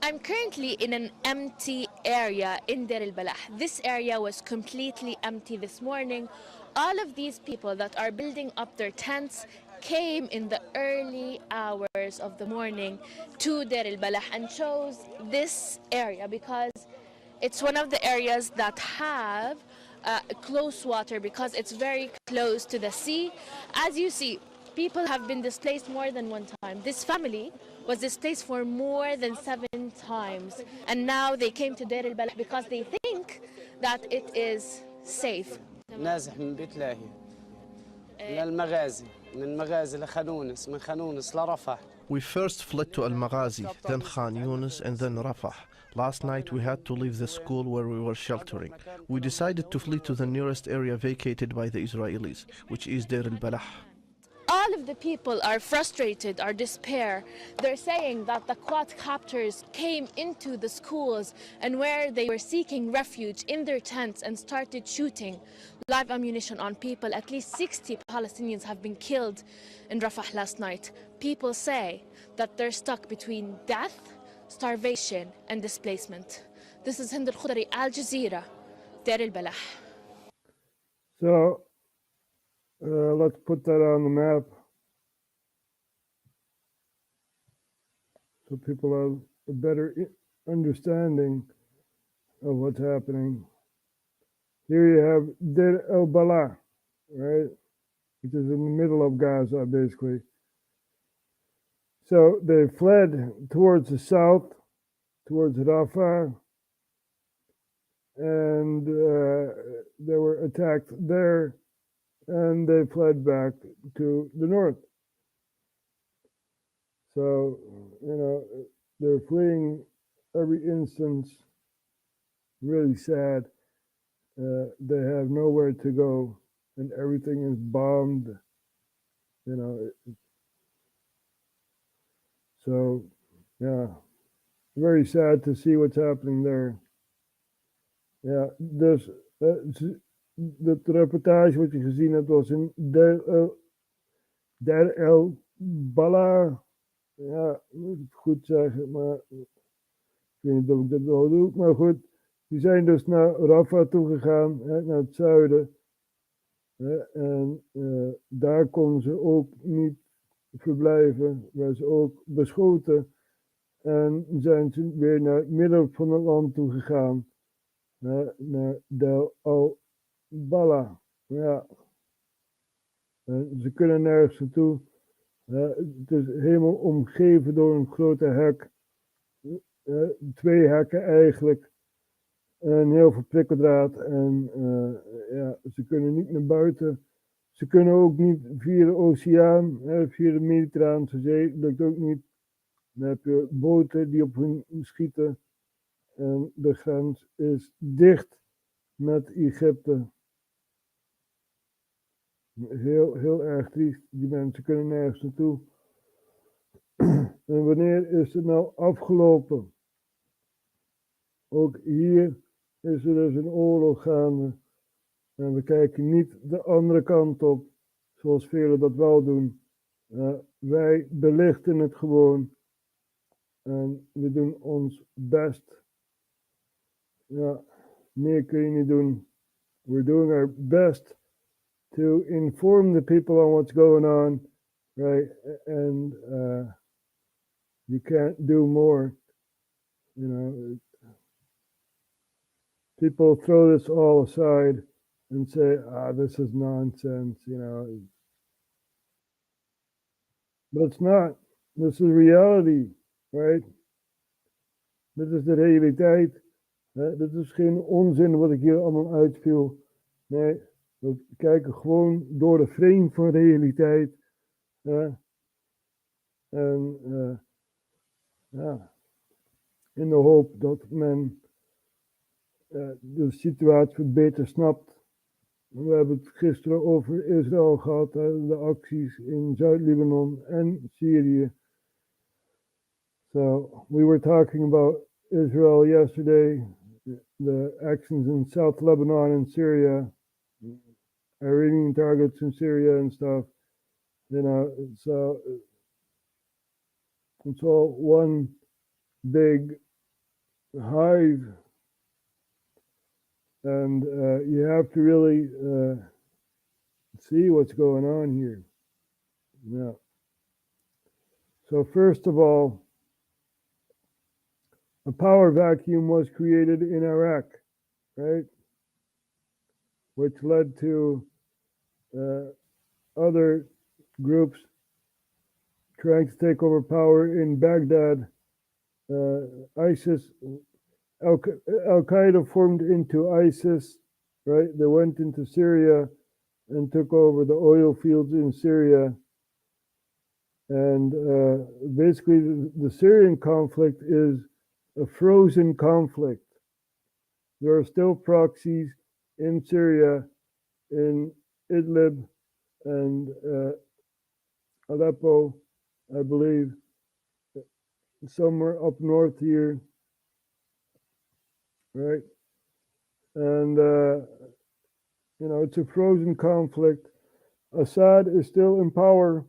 I'm currently in an empty area in Deir al-Balah. This area was completely empty this morning. All of these people that are building up their tents came in the early hours of the morning to Deir al-Balah and chose this area because it's one of the areas that have close water because it's very close to the sea. As you see, people have been displaced more than one time. This family was displaced for more than 7 times, and now they came to Deir al-Balah because they think that it is safe. نازح من بيت لاهي للمغازي من مغازي لخانونس من خانونس لرفح. We first fled to Al-Maghazi, then Khan Yunis, and then Rafah. Last night we had to leave the school where we were sheltering. We decided to flee to the nearest area vacated by the Israelis, which is Deir al-Balah. All of the people are frustrated, are despair. They're saying that the quadcopters came into the schools and where they were seeking refuge in their tents and started shooting live ammunition on people. At least 60 Palestinians have been killed in Rafah last night. People say that they're stuck between death, starvation and displacement. This is Hind al-Khudari, Al Jazeera, Deir al-Balah. So let's put that on the map so people have a better understanding of what's happening. Here you have Deir al-Balah, right, which is in the middle of Gaza, basically. So they fled towards the south, towards Rafah, and they were attacked there, and they fled back to the north. So, you know, they're fleeing every instance, really sad. They have nowhere to go, and everything is bombed, you know. So, yeah, very sad to see what's happening there. Ja, dus de reportage wat je gezien hebt was in Deir al-Balah. Ja, moet ik het goed zeggen, maar ik weet niet of ik dat wel doe. Maar goed, die zijn dus naar Rafah toe gegaan, naar het zuiden. En daar konden ze ook niet verblijven, werden ze ook beschoten. En zijn ze weer naar het midden van het land toe gegaan. Naar Deir al-Balah. Ja. En ze kunnen nergens naartoe. Het is helemaal omgeven door een grote hek. 2 hekken eigenlijk. En heel veel prikkeldraad. En ja, ze kunnen niet naar buiten. Ze kunnen ook niet via de oceaan, via de Mediterraanse Zee. Dat lukt ook niet. Dan heb je boten die op hun schieten. En de grens is dicht met Egypte. Heel, heel erg triest. Die mensen kunnen nergens naartoe. En wanneer is het nou afgelopen? Ook hier is er dus een oorlog gaande. En we kijken niet de andere kant op, zoals velen dat wel doen. Wij belichten het gewoon. En we doen ons best. Ja, meer kun je niet doen. We're doing our best to inform the people on what's going on, right? And you can't do more. You know, people throw this all aside and say, this is nonsense, you know. But it's not. This is reality, right? Dit is de realiteit. Dit is geen onzin wat ik hier allemaal uitviel. Nee, we kijken gewoon door de frame van realiteit. En ja, in de hoop dat men de situatie beter snapt. We hebben het gisteren over Israël gehad, de acties in Zuid-Libanon en Syrië. So we were talking about Israel yesterday, the actions in South Lebanon and Syria, Iranian targets in Syria and stuff. You know, it's all one big hive. And you have to really see what's going on here. Yeah. So first of all, a power vacuum was created in Iraq, right? which led to other groups trying to take over power in Baghdad. ISIS, Al-Qaeda formed into ISIS, right? They went into Syria and took over the oil fields in Syria. And basically, the Syrian conflict is a frozen conflict. There are still proxies in Syria, in Idlib and Aleppo, I believe, somewhere up north here, right? And, it's a frozen conflict. Assad is still in power,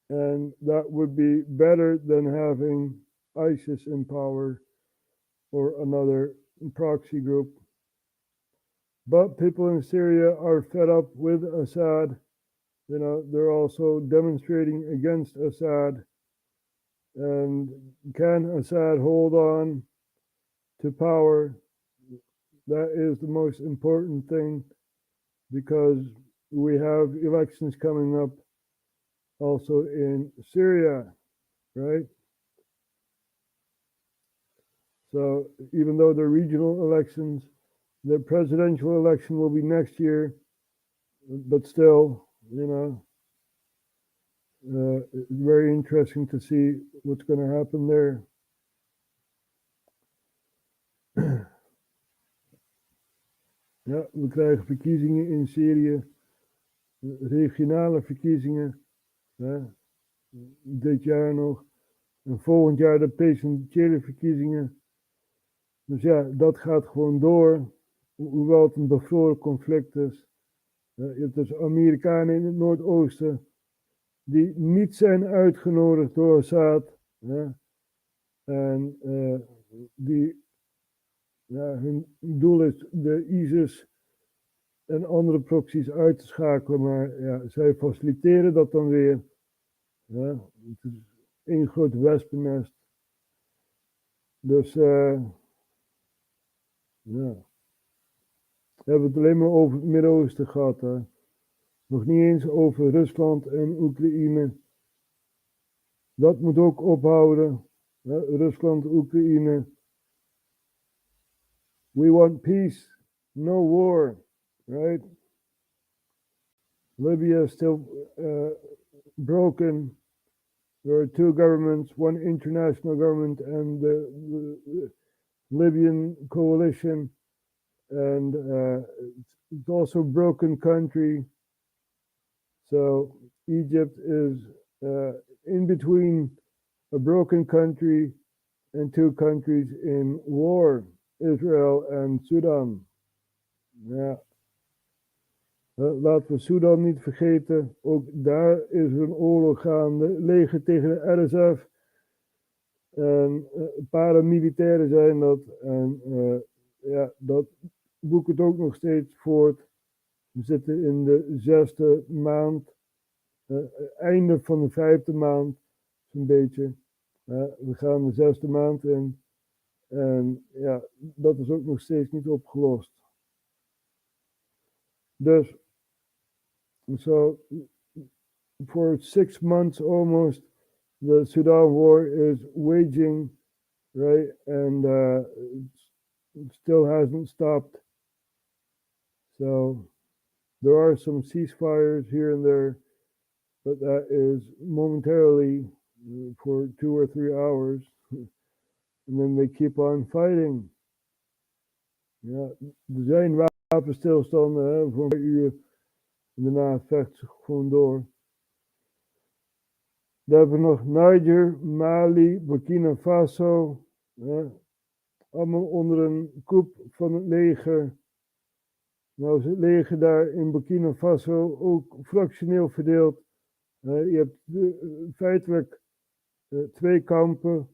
and that would be better than having ISIS in power or another proxy group. But people in Syria are fed up with Assad. They're also demonstrating against Assad. And can Assad hold on to power? That is the most important thing, because we have elections coming up also in Syria, right? So even though they're regional elections, the presidential election will be next year, but still, it's very interesting to see what's going to happen there. Ja, we krijgen verkiezingen in Syrië, regionale verkiezingen, dit jaar nog, en volgend jaar de presidentiële verkiezingen. Dus ja, dat gaat gewoon door, hoewel het een bevroren conflict is. Je hebt dus Amerikanen in het Noordoosten die niet zijn uitgenodigd door Assad. En hun doel is de ISIS en andere proxies uit te schakelen, maar ja, zij faciliteren dat dan weer. Het is één groot wespennest. Dus we hebben het alleen maar over het Midden-Oosten gehad. Nog niet eens over Rusland en Oekraïne. Dat moet ook ophouden. Rusland, Oekraïne. We want peace, no war, right? Libya is still broken. There are two governments, one international government and the Libyan coalition. And it's also a broken country. So Egypt is in between a broken country and two countries in war, Israel en Sudan. Ja. Laten we Sudan niet vergeten. Ook daar is er een oorlog gaande. Leger tegen de RSF. En paramilitairen zijn dat. En dat boekt ook nog steeds voort. We zitten in de 6e maand. Einde van de 5e maand. Zo'n beetje. We gaan de 6e maand in. En ja, dat is ook nog steeds niet opgelost. Dus, so for 6 months almost, the Sudan war is waging, right? And it still hasn't stopped. So there are some ceasefires here and there, but that is momentarily for 2 or 3 hours. And then they keep on fighting. Ja, er zijn wapenstilstanden voor een uur. En daarna vecht ze gewoon door. Dan hebben we nog Niger, Mali, Burkina Faso. Allemaal onder een coup van het leger. Nou is het leger daar in Burkina Faso ook fractioneel verdeeld. Je hebt feitelijk 2 kampen.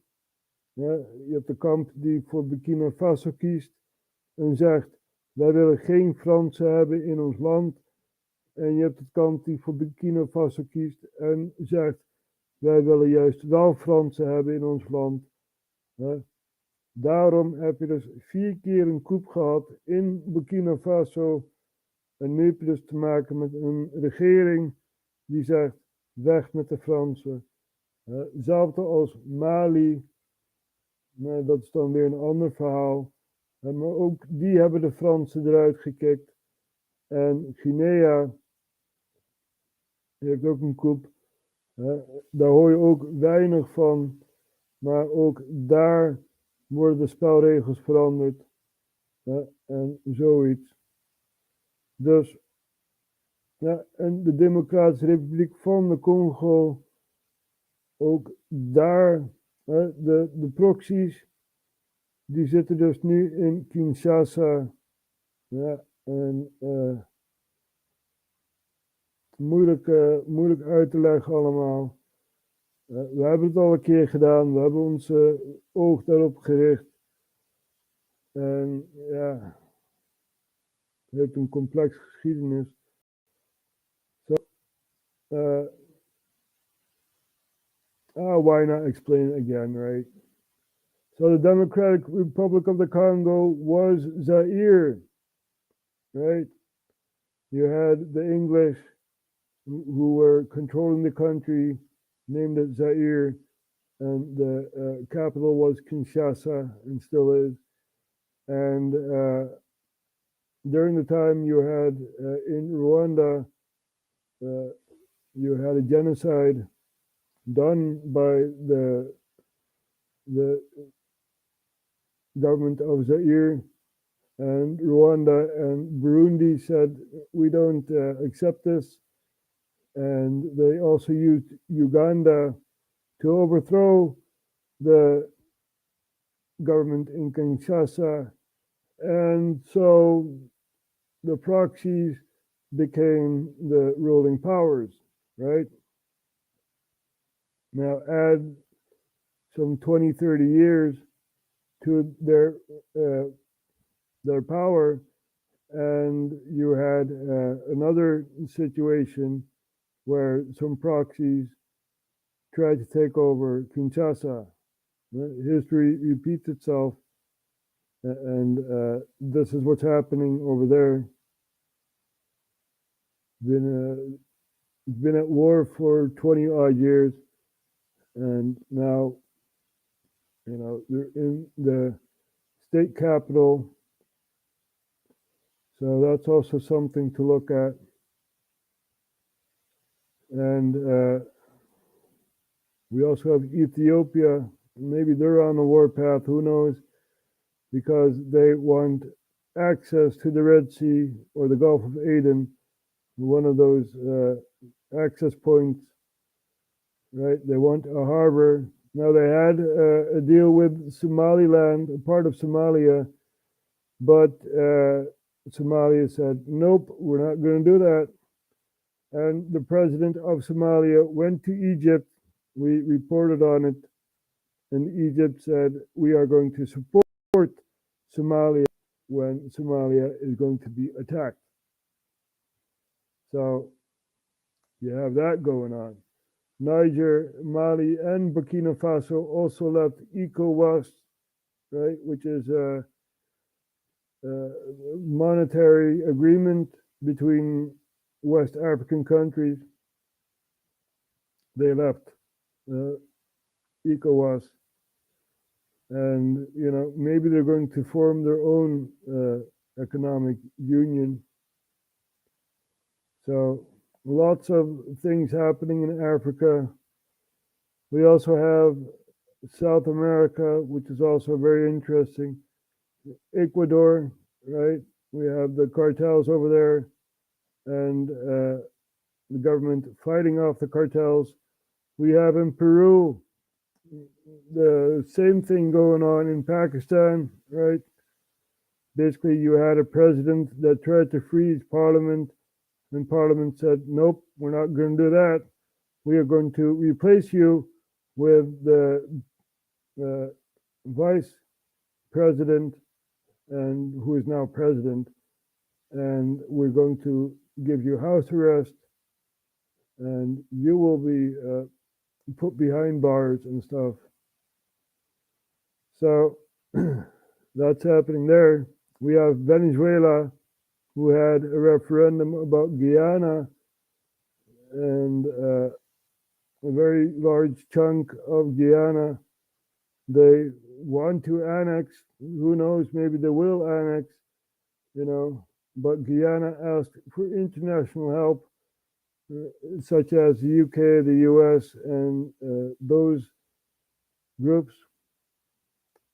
Je hebt de kamp die voor Burkina Faso kiest en zegt, wij willen geen Fransen hebben in ons land. En je hebt het kamp die voor Burkina Faso kiest en zegt, wij willen juist wel Fransen hebben in ons land. Daarom heb je dus 4 keer een coup gehad in Burkina Faso. En nu heb je dus te maken met een regering die zegt, weg met de Fransen. Hetzelfde als Mali. Nou, dat is dan weer een ander verhaal. Maar ook die hebben de Fransen eruit gekikt. En Guinea heeft ook een coup. Daar hoor je ook weinig van. Maar ook daar worden de spelregels veranderd. En zoiets. Dus, ja, en de Democratische Republiek van de Congo, ook daar, de proxies, die zitten dus nu in Kinshasa. Ja, en moeilijk uit te leggen allemaal. We hebben het al een keer gedaan, we hebben ons oog daarop gericht. En ja, het heeft een complexe geschiedenis. Why not explain it again, right? So the Democratic Republic of the Congo was Zaire, right? You had the English who were controlling the country, named it Zaire, and the capital was Kinshasa, and still is. And during the time you had in Rwanda, you had a genocide done by the government of Zaire, and Rwanda and Burundi said, we don't accept this. And they also used Uganda to overthrow the government in Kinshasa. And so the proxies became the ruling powers, right? Now add some 20, 30 years to their power, and you had another situation where some proxies tried to take over Kinshasa. History repeats itself, and this is what's happening over there. It's been at war for 20 odd years, and now, you know, they're in the state capital. So that's also something to look at. And we also have Ethiopia. Maybe they're on the warpath, who knows? Because they want access to the Red Sea or the Gulf of Aden, one of those access points, right? They want a harbor. Now they had a deal with Somaliland, a part of Somalia, but Somalia said, nope, we're not going to do that. And the president of Somalia went to Egypt. We reported on it. And Egypt said, we are going to support Somalia when Somalia is going to be attacked. So you have that going on. Niger, Mali, and Burkina Faso also left ECOWAS, right, which is a monetary agreement between West African countries. They left ECOWAS, and you know, maybe they're going to form their own economic union. So lots of things happening in Africa. We also have South America, which is also very interesting. Ecuador, right? We have the cartels over there, and the government fighting off the cartels. We have in Peru the same thing going on in Pakistan, right? Basically, you had a president that tried to freeze parliament, and parliament said, nope, we're not going to do that. We are going to replace you with the vice president, and who is now president, and we're going to give you house arrest, and you will be put behind bars and stuff. So that's happening there. We have Venezuela, who had a referendum about Guyana, and a very large chunk of Guyana they want to annex. Who knows, maybe they will annex, but Guyana asked for international help, such as the UK, the US, and those groups.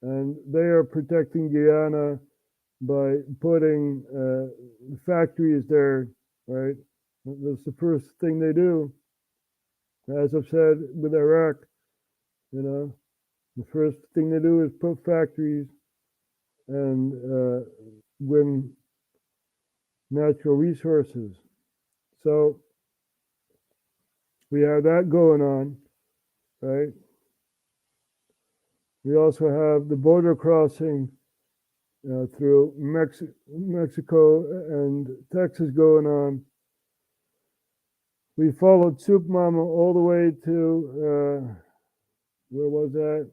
And they are protecting Guyana by putting factories there, right? That's the first thing they do. As I've said with Iraq, the first thing they do is put factories and win natural resources. So we have that going on, right? We also have the border crossing through Mexico and Texas going on. We followed Soup Mama all the way to, where was that?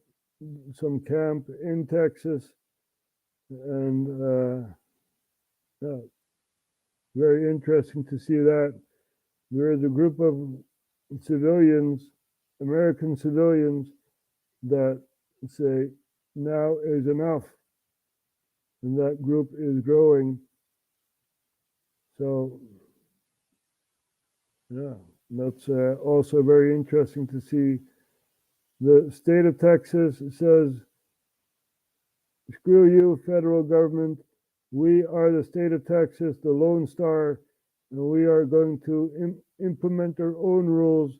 Some camp in Texas. And yeah, very interesting to see that. There is a group of civilians, American civilians, that say now is enough. And that group is growing. So, yeah, that's also very interesting to see. The state of Texas says, screw you, federal government. We are the state of Texas, the Lone Star, and we are going to implement our own rules,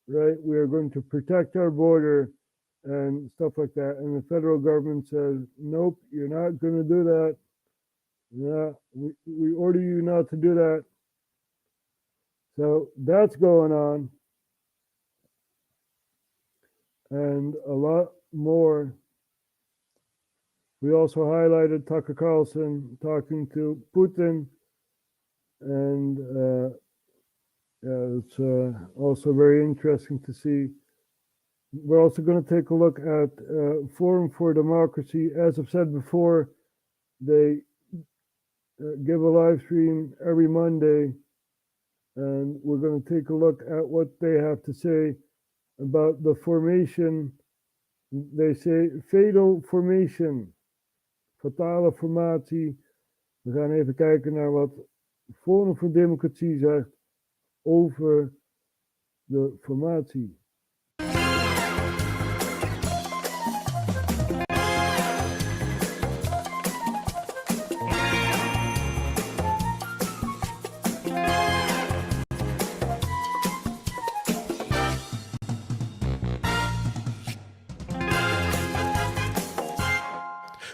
right? We are going to protect our border and stuff like that. And the federal government says, nope, you're not going to do that. Yeah, we order you not to do that. So that's going on. And a lot more. We also highlighted Tucker Carlson talking to Putin. And yeah, it's also very interesting to see. We're also going to take a look at Forum for Democracy. As I've said before, they give a live stream every Monday, and we're going to take a look at what they have to say about the formation. They say fatal formation, fatale formatie. We gaan even kijken naar wat Forum voor Democratie zegt over de formatie.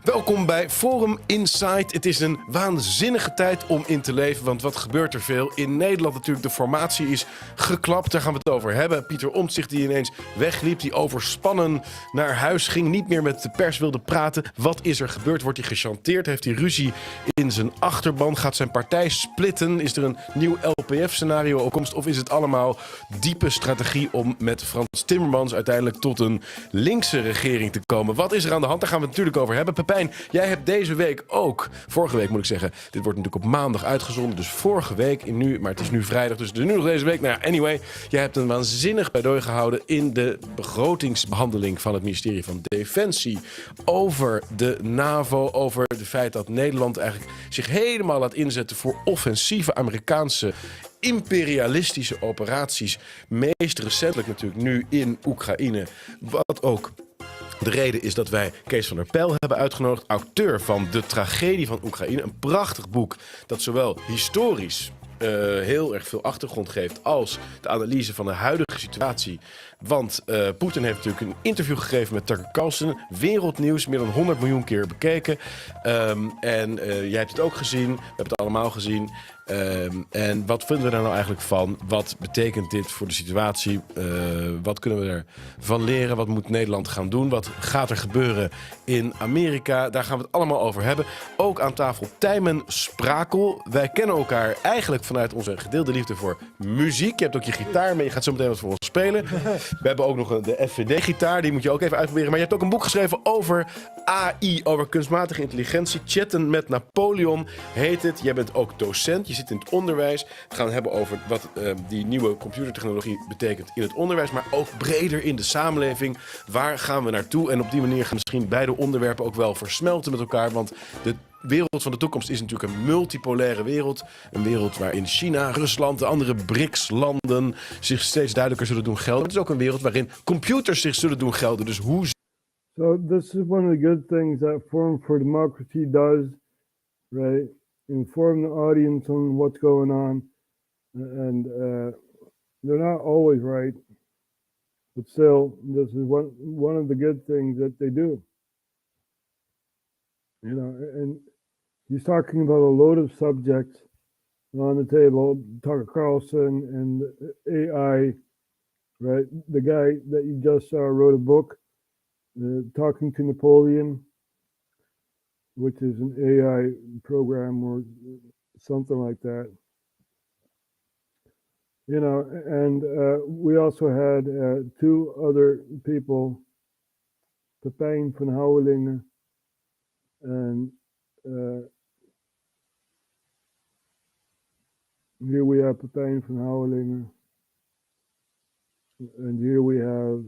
Welkom bij Forum Insight. Het is een waanzinnige tijd om in te leven, want wat gebeurt er veel? In Nederland natuurlijk, de formatie is geklapt, daar gaan we het over hebben. Pieter Omtzigt die ineens wegliep, die overspannen naar huis ging, niet meer met de pers wilde praten. Wat is er gebeurd? Wordt hij gechanteerd? Heeft hij ruzie in zijn achterban? Gaat zijn partij splitten? Is er een nieuw LPF-scenario op komst? Of is het allemaal diepe strategie om met Frans Timmermans uiteindelijk tot een linkse regering te komen? Wat is er aan de hand? Daar gaan we het natuurlijk over hebben. Pepijn, jij hebt deze week ook, vorige week moet ik zeggen, dit wordt natuurlijk op maandag uitgezonden, dus vorige week, maar het is nu vrijdag, dus nu nog deze week. Nou ja, anyway, jij hebt een waanzinnig pleidooi gehouden in de begrotingsbehandeling van het ministerie van Defensie over de NAVO, over het feit dat Nederland eigenlijk zich helemaal laat inzetten voor offensieve Amerikaanse imperialistische operaties. Meest recentelijk natuurlijk nu in Oekraïne, wat ook de reden is dat wij Kees van der Pijl hebben uitgenodigd, auteur van De Tragedie van Oekraïne. Een prachtig boek dat zowel historisch heel erg veel achtergrond geeft als de analyse van de huidige situatie. Want Poetin heeft natuurlijk een interview gegeven met Tucker Carlson. Wereldnieuws, meer dan 100 miljoen keer bekeken. En jij hebt het ook gezien, we hebben het allemaal gezien. En wat vinden we daar nou eigenlijk van? Wat betekent dit voor de situatie? Wat kunnen we ervan leren? Wat moet Nederland gaan doen? Wat gaat er gebeuren in Amerika? Daar gaan we het allemaal over hebben. Ook aan tafel Tijmen Sprakel. Wij kennen elkaar eigenlijk vanuit onze gedeelde liefde voor muziek. Je hebt ook je gitaar mee. Je gaat zo meteen wat voor ons spelen. We hebben ook nog de FVD-gitaar. Die moet je ook even uitproberen. Maar je hebt ook een boek geschreven over AI. Over kunstmatige intelligentie. Chatten met Napoleon heet het. Jij bent ook docent. Je zit in het onderwijs. We gaan het hebben over wat die nieuwe computertechnologie betekent in het onderwijs. Maar ook breder in de samenleving. Waar gaan we naartoe? En op die manier gaan misschien beide onderwerpen ook wel versmelten met elkaar. Want de wereld van de toekomst is natuurlijk een multipolaire wereld. Een wereld waarin China, Rusland, de andere BRICS-landen zich steeds duidelijker zullen doen gelden. Het is ook een wereld waarin computers zich zullen doen gelden. Dus hoe... So this is one of the good things that Forum for Democracy does, right? Inform the audience on what's going on. And they're not always right. But still, this is one of the good things that they do. You know, and he's talking about a load of subjects on the table. Tucker Carlson and AI, right? The guy that you just saw wrote a book, Talking to Napoleon, which is an AI program or something like that. You know, and we also had two other people, Pepijn van Houwelingen and here we have Pepijn van Houwelingen, and here we have,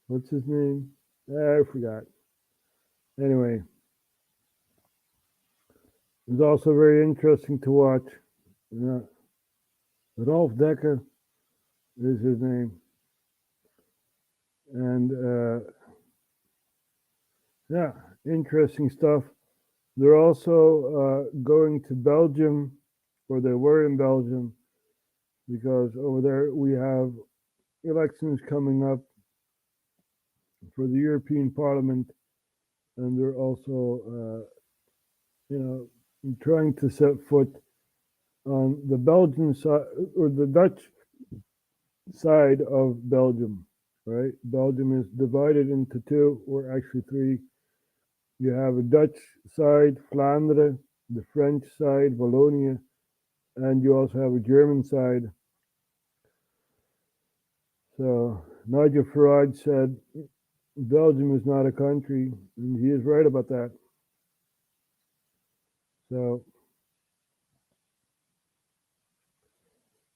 what's his name? I forgot. Anyway, it's also very interesting to watch. Ralph Dekker is his name. And yeah, interesting stuff. They're also going to Belgium, or they were in Belgium, because over there we have elections coming up for the European Parliament, and they're also, you know, trying to set foot on the Belgian side, or the Dutch side of Belgium, right? Belgium is divided into two, or actually three. You have a Dutch side, Flanders, the French side, Wallonia, and you also have a German side. So Nigel Farage said Belgium is not a country, and he is right about that. So,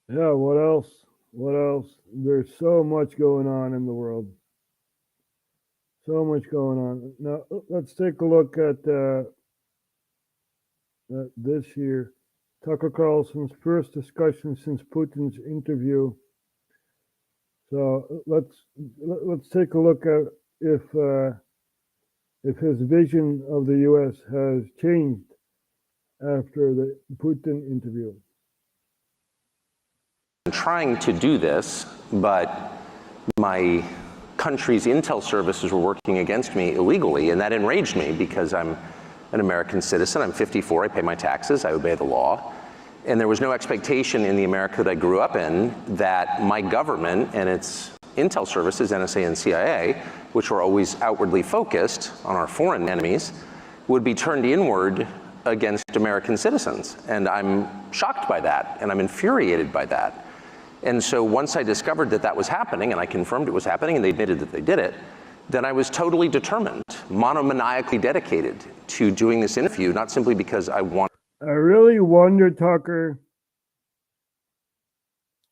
yeah, what else? What else? There's so much going on in the world. So much going on. Now, let's take a look at this here. Tucker Carlson's first discussion since Putin's interview. So let's take a look at if his vision of the U.S. has changed after the Putin interview. I'm trying to do this, but my country's intel services were working against me illegally, and that enraged me because I'm an American citizen. I'm 54, I pay my taxes, I obey the law. And there was no expectation in the America that I grew up in that my government and its intel services, NSA and CIA, which were always outwardly focused on our foreign enemies, would be turned inward against American citizens. And I'm shocked by that, and I'm infuriated by that. And so once I discovered that that was happening, and I confirmed it was happening, and they admitted that they did it, then I was totally determined, monomaniacally dedicated to doing this interview, not simply because I want. I really wonder, Tucker,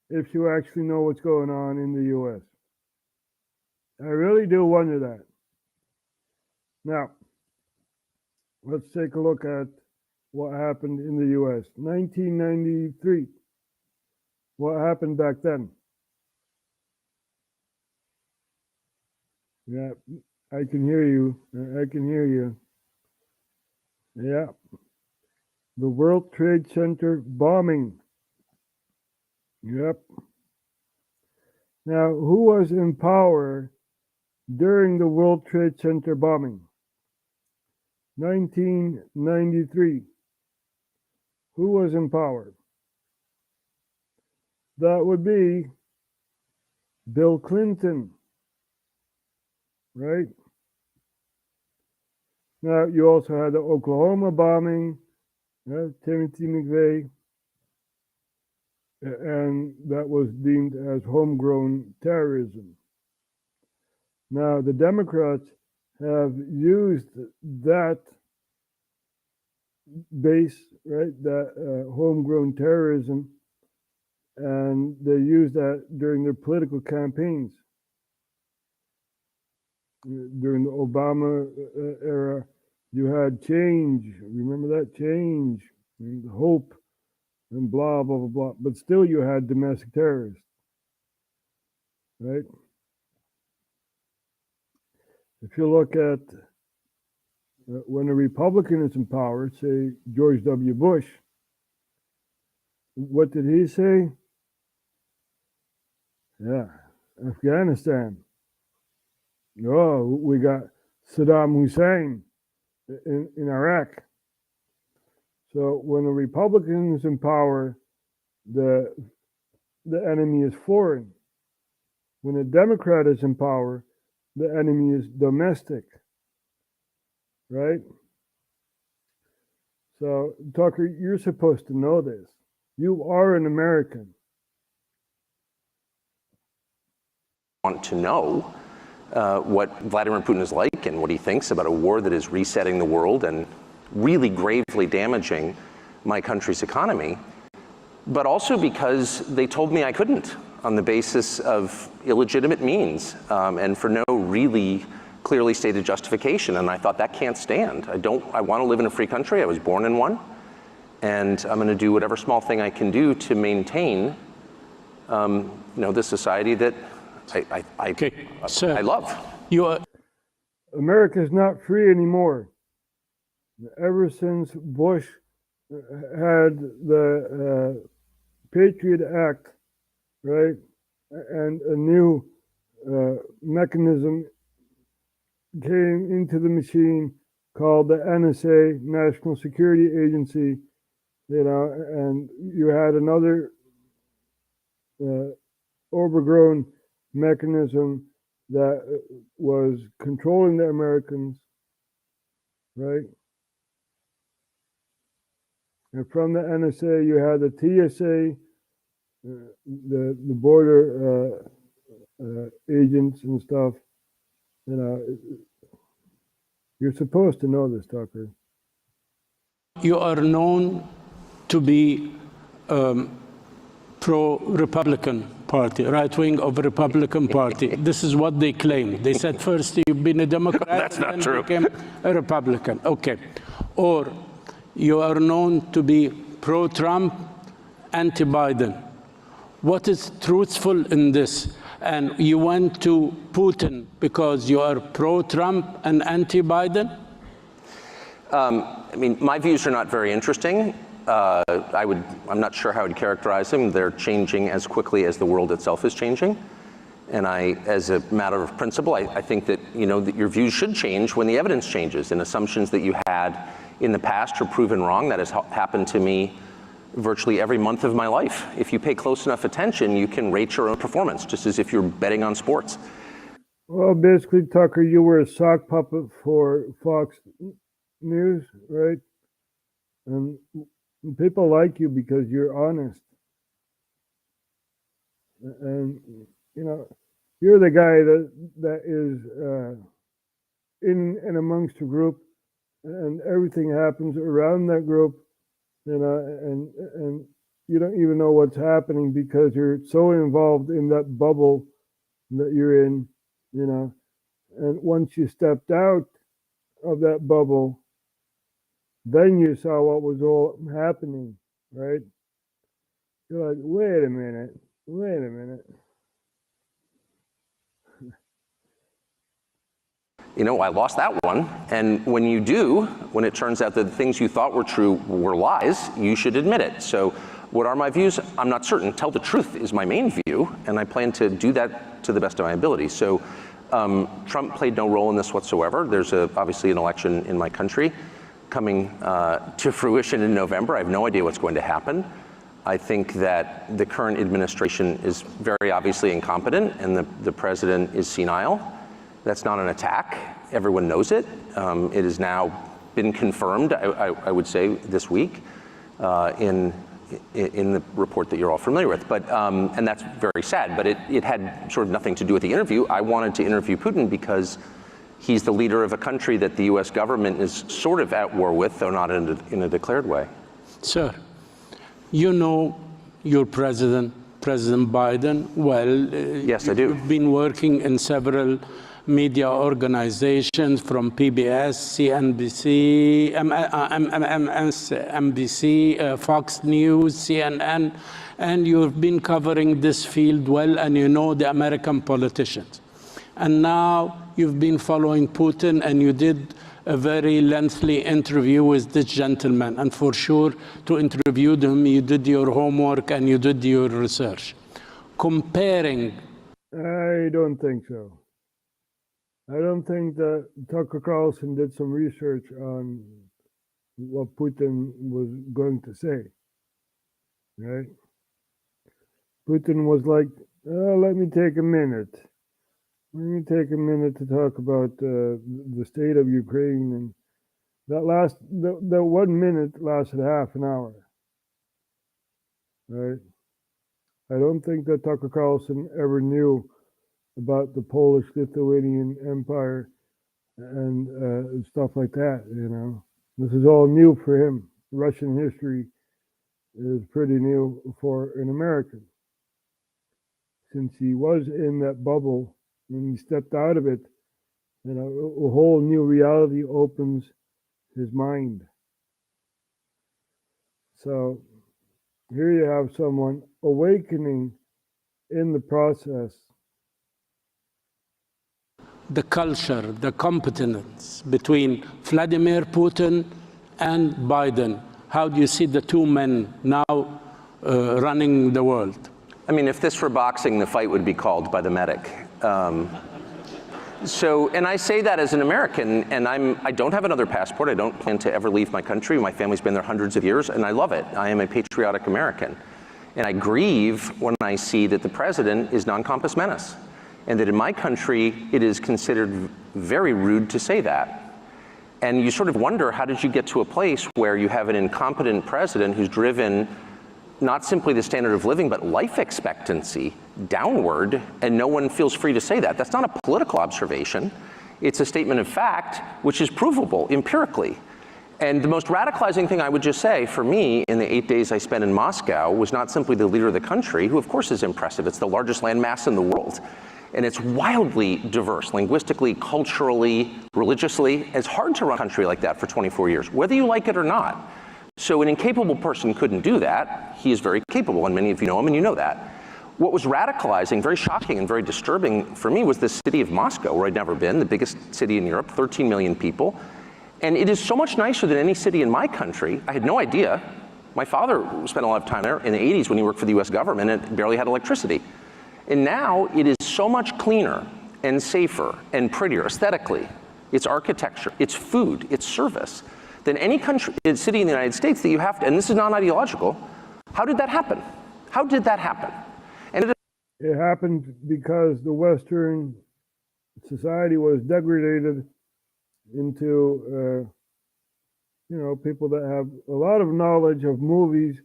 if you actually know what's going on in the U.S. I really do wonder that. Now, let's take a look at what happened in the U.S. 1993. What happened back then? Yeah, I can hear you. I can hear you. Yeah. The World Trade Center bombing. Yep. Now, who was in power during the World Trade Center bombing? 1993. who was in power? That would be Bill Clinton, right? Now, you also had the Oklahoma bombing, Timothy McVeigh, and that was deemed as homegrown terrorism. Now, the Democrats have used that base, right, that homegrown terrorism, and they used that during their political campaigns. During the Obama era, you had change. Remember that? Change, and hope, and blah, blah, blah, blah. But still you had domestic terrorists, right? If you look at when a Republican is in power, say George W. Bush, what did he say? Yeah, Afghanistan. Oh, we got Saddam Hussein in Iraq. So when a Republican is in power, the enemy is foreign. When a Democrat is in power, the enemy is domestic, right? So, Tucker, you're supposed to know this. You are an American. Want to know what Vladimir Putin is like and what he thinks about a war that is resetting the world and really gravely damaging my country's economy, but also because they told me I couldn't on the basis of illegitimate means and for no really clearly stated justification. And I thought that can't stand. I want to live in a free country. I was born in one. And I'm going to do whatever small thing I can do to maintain, the society that I love. America is not free anymore. Ever since Bush had the Patriot Act, right, and a new mechanism came into the machine called the NSA, National Security Agency, and you had another overgrown mechanism that was controlling the Americans, right? And from the NSA, you had the TSA, the border agents and stuff. You're supposed to know this, Tucker. You are known to be pro-Republican Party, right wing of the Republican Party. This is what they claim. They said first you've been a Democrat, That's not and true. became a Republican. Okay. Or you are known to be pro-Trump, anti-Biden. What is truthful in this? And you went to Putin because you are pro-Trump and anti-Biden? My views are not very interesting. I'm not sure how I'd characterize them. They're changing as quickly as the world itself is changing. And as a matter of principle, I think that, that your views should change when the evidence changes, and assumptions that you had in the past are proven wrong. That has happened to me virtually every month of my life. If you pay close enough attention, you can rate your own performance, just as if you're betting on sports. Well, basically, Tucker, you were a sock puppet for Fox News, right? And people like you because you're honest. And, you're the guy that is in and amongst a group, and everything happens around that group, and you don't even know what's happening because you're so involved in that bubble that you're in, and once you stepped out of that bubble, then you saw what was all happening, right? You're like, wait a minute. I lost that one. And when you do, when it turns out that the things you thought were true were lies, you should admit it. So what are my views? I'm not certain. Tell the truth is my main view, and I plan to do that to the best of my ability. So Trump played no role in this whatsoever. There's obviously an election in my country. coming to fruition in November. I have no idea what's going to happen. I think that the current administration is very obviously incompetent, and the president is senile. That's not an attack. Everyone knows it. It has now been confirmed, I would say, this week in the report that you're all familiar with. But and that's very sad. But it had sort of nothing to do with the interview. I wanted to interview Putin because he's the leader of a country that the U.S. government is sort of at war with, though not in a declared way. Sir, you know your president, President Biden, well. Yes, I do. You've been working in several media organizations from PBS, CNBC, MSNBC, Fox News, CNN, and you've been covering this field well, and you know the American politicians. And now you've been following Putin, and you did a very lengthy interview with this gentleman. And for sure, to interview him, you did your homework and you did your research. Comparing. I don't think so. I don't think that Tucker Carlson did some research on what Putin was going to say, right? Putin was like, oh, let me take a minute. Let me take a minute to talk about the state of Ukraine. And that 1 minute lasted half an hour, right? I don't think that Tucker Carlson ever knew about the Polish-Lithuanian Empire and stuff like that, you know. This is all new for him. Russian history is pretty new for an American. Since he was in that bubble, when he stepped out of it, you know, a whole new reality opens his mind. So here you have someone awakening in the process. The culture, the competence between Vladimir Putin and Biden. How do you see the two men now running the world? I mean, if this were boxing, the fight would be called by the medic. And I say that as an American, and I don't have another passport. I don't plan to ever leave my country. My family's been there hundreds of years, and I love it. I am a patriotic American. And I grieve when I see that the president is non compos mentis, and that in my country, it is considered very rude to say that. And you sort of wonder, how did you get to a place where you have an incompetent president who's driven not simply the standard of living, but life expectancy downward, and no one feels free to say that? That's not a political observation. It's a statement of fact, which is provable empirically. And the most radicalizing thing I would just say for me in the 8 days I spent in Moscow was not simply the leader of the country, who of course is impressive. It's the largest landmass in the world. And it's wildly diverse, linguistically, culturally, religiously. It's hard to run a country like that for 24 years, whether you like it or not. So an incapable person couldn't do that. He is very capable, and many of you know him, and you know that. What was radicalizing, very shocking and very disturbing for me was the city of Moscow, where I'd never been, the biggest city in Europe, 13 million people. And it is so much nicer than any city in my country. I had no idea. My father spent a lot of time there in the 80s when he worked for the US government and barely had electricity. And now it is so much cleaner and safer and prettier aesthetically. Its architecture, its food, its service, than any country, city in the United States that you have to, and this is non-ideological. How did that happen? How did that happen? And it happened because the Western society was degraded into, you know, people that have a lot of knowledge of movies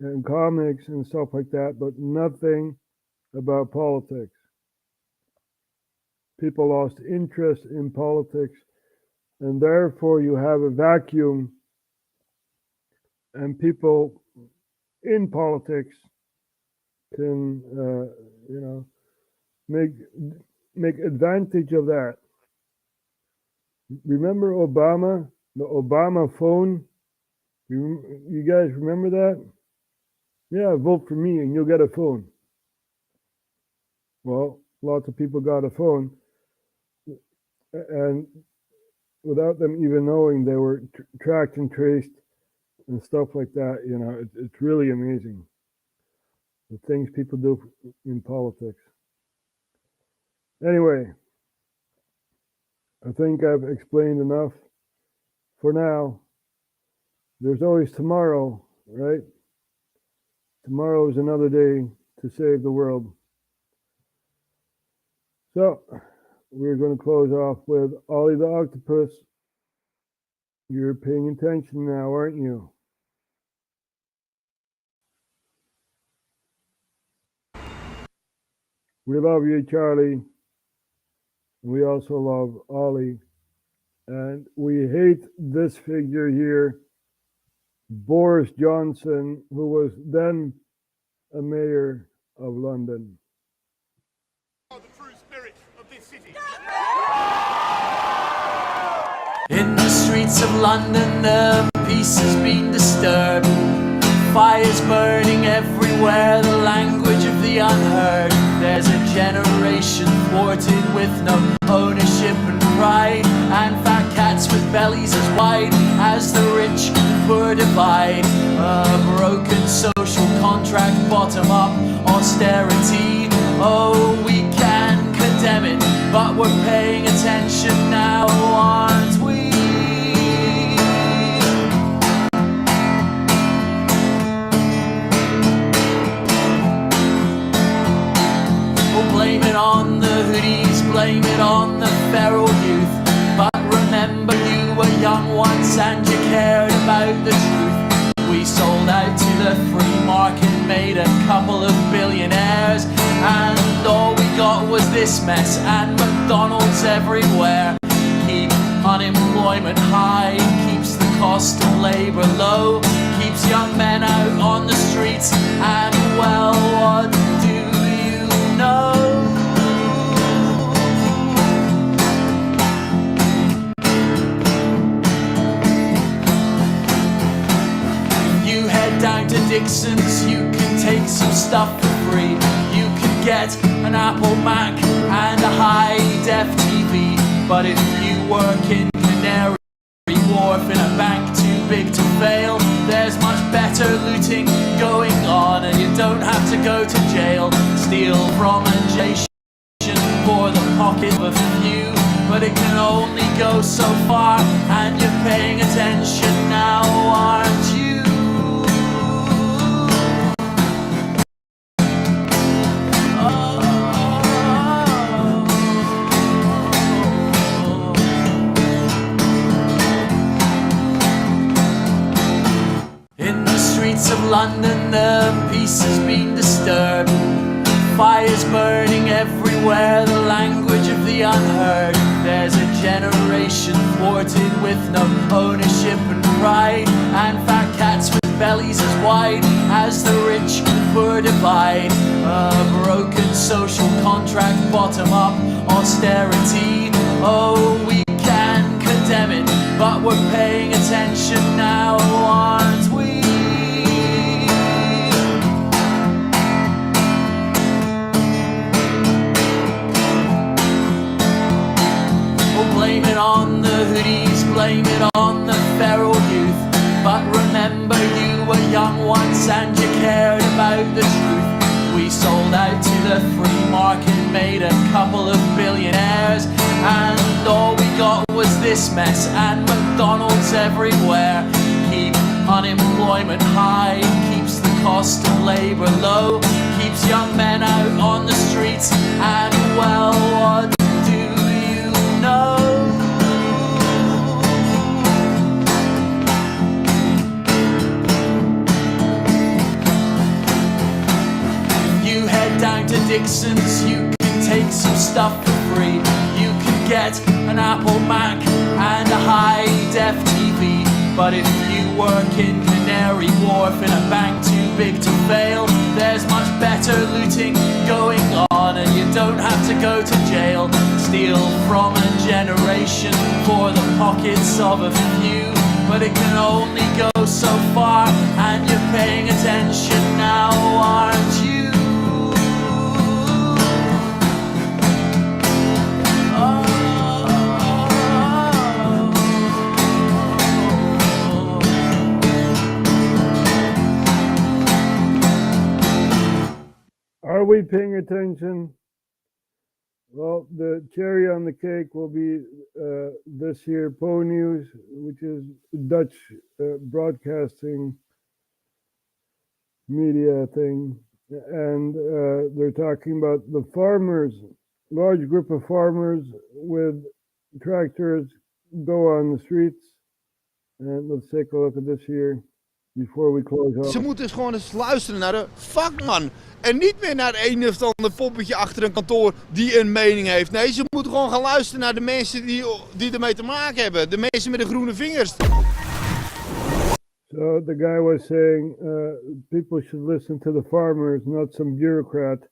and comics and stuff like that, but nothing about politics. People lost interest in politics, and therefore you have a vacuum, and people in politics can, you know, make advantage of that. Remember Obama, the Obama phone? You guys remember that? Yeah, vote for me and you'll get a phone. Well, lots of people got a phone, and without them even knowing, they were tracked and traced and stuff like that. You know, it's really amazing the things people do in politics. Anyway, I think I've explained enough for now. there's always tomorrow, right? Tomorrow is another day to save the world. So we're going to close off with Ollie the Octopus. You're paying attention now, aren't you? We love you, Charlie. We also love Ollie. And we hate this figure here, Boris Johnson, who was then a mayor of London. In the streets of London, the peace has been disturbed. Fires burning everywhere, the language of the unheard. There's a generation thwarted with no ownership and pride, and fat cats with bellies as wide as the rich and poor divide. A broken social contract, bottom up austerity. Oh, we can condemn it, but we're paying attention now, aren't we? Blame it on the hoodies, blame it on the feral youth. But remember, you were young once and you cared about the truth. We sold out to the free market, made a couple of billionaires, and all we got was this mess and McDonald's everywhere. Keep unemployment high, keeps the cost of labour low, keeps young men out on the streets, and well, what do you know? Down to Dixon's, you can take some stuff for free. You can get an Apple Mac and a high-def TV. But if you work in Canary Wharf in a bank too big to fail, there's much better looting going on, and you don't have to go to jail. Steal from adjacent for the pocket of a few, but it can only go so far, and you're paying attention now, aren't you? Of London, the peace has been disturbed. Fires burning everywhere, the language of the unheard. There's a generation thwarted with no ownership and pride, and fat cats with bellies as wide as the rich and poor divide. A broken social contract, bottom up austerity. Oh, we can condemn it, but we're paying attention now, aren't we? Blame it on the hoodies, blame it on the feral youth. But remember, you were young once and you cared about the truth. We sold out to the free market, made a couple of billionaires, and all we got was this mess and McDonald's everywhere. Keep unemployment high, keeps the cost of labour low, keeps young men out on the streets, and well, what do you know? Down to Dixon's, you can take some stuff for free. You can get an Apple Mac and a high-def TV. But if you work in Canary Wharf in a bank too big to fail, there's much better looting going on, and you don't have to go to jail. Steal from a generation for the pockets of a few, but it can only go so far, and you're paying attention now, aren't you? Are we paying attention? Well, the cherry on the cake will be this year Po News, which is Dutch broadcasting media thing. And they're talking about the farmers, large group of farmers with tractors go on the streets. And let's take a look at this here before we close off. Ze moeten dus gewoon eens luisteren naar de vakman. En niet meer naar een of ander poppetje achter een kantoor die een mening heeft. Nee, ze moeten gewoon gaan luisteren naar de mensen die ermee te maken hebben. De mensen met de groene vingers. So the guy was saying people should listen to the farmers, not some bureaucrat.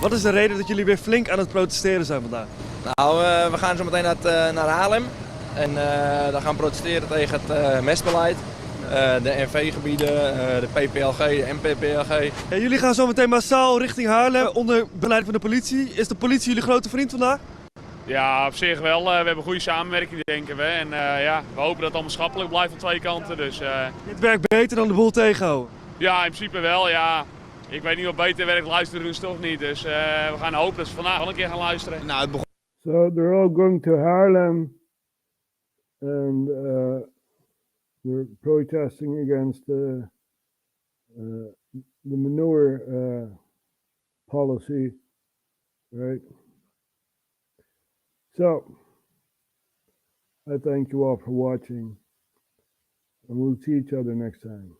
Wat is de reden dat jullie weer flink aan het protesteren zijn vandaag? Nou, we gaan zo meteen naar Haarlem. En dan gaan we protesteren tegen het mestbeleid. De NV-gebieden, de PPLG, de MPPLG. Ja, jullie gaan zo meteen massaal richting Haarlem onder beleid van de politie. Is de politie jullie grote vriend vandaag? Ja, op zich wel. We hebben goede samenwerking, denken we. En ja, we hopen dat het allemaal schappelijk blijft aan twee kanten. Dus, Dit werkt beter dan de boel tegenhouden? Ja, in principe wel. Ja. Ik weet niet wat beter werkt, luisteren doen ze toch niet. Dus we gaan hopen dat ze vandaag wel een keer gaan luisteren. Nou, het begon... So they're all going to Haarlem and they're protesting against the manure policy, right? So, I thank you all for watching, and we'll see each other next time.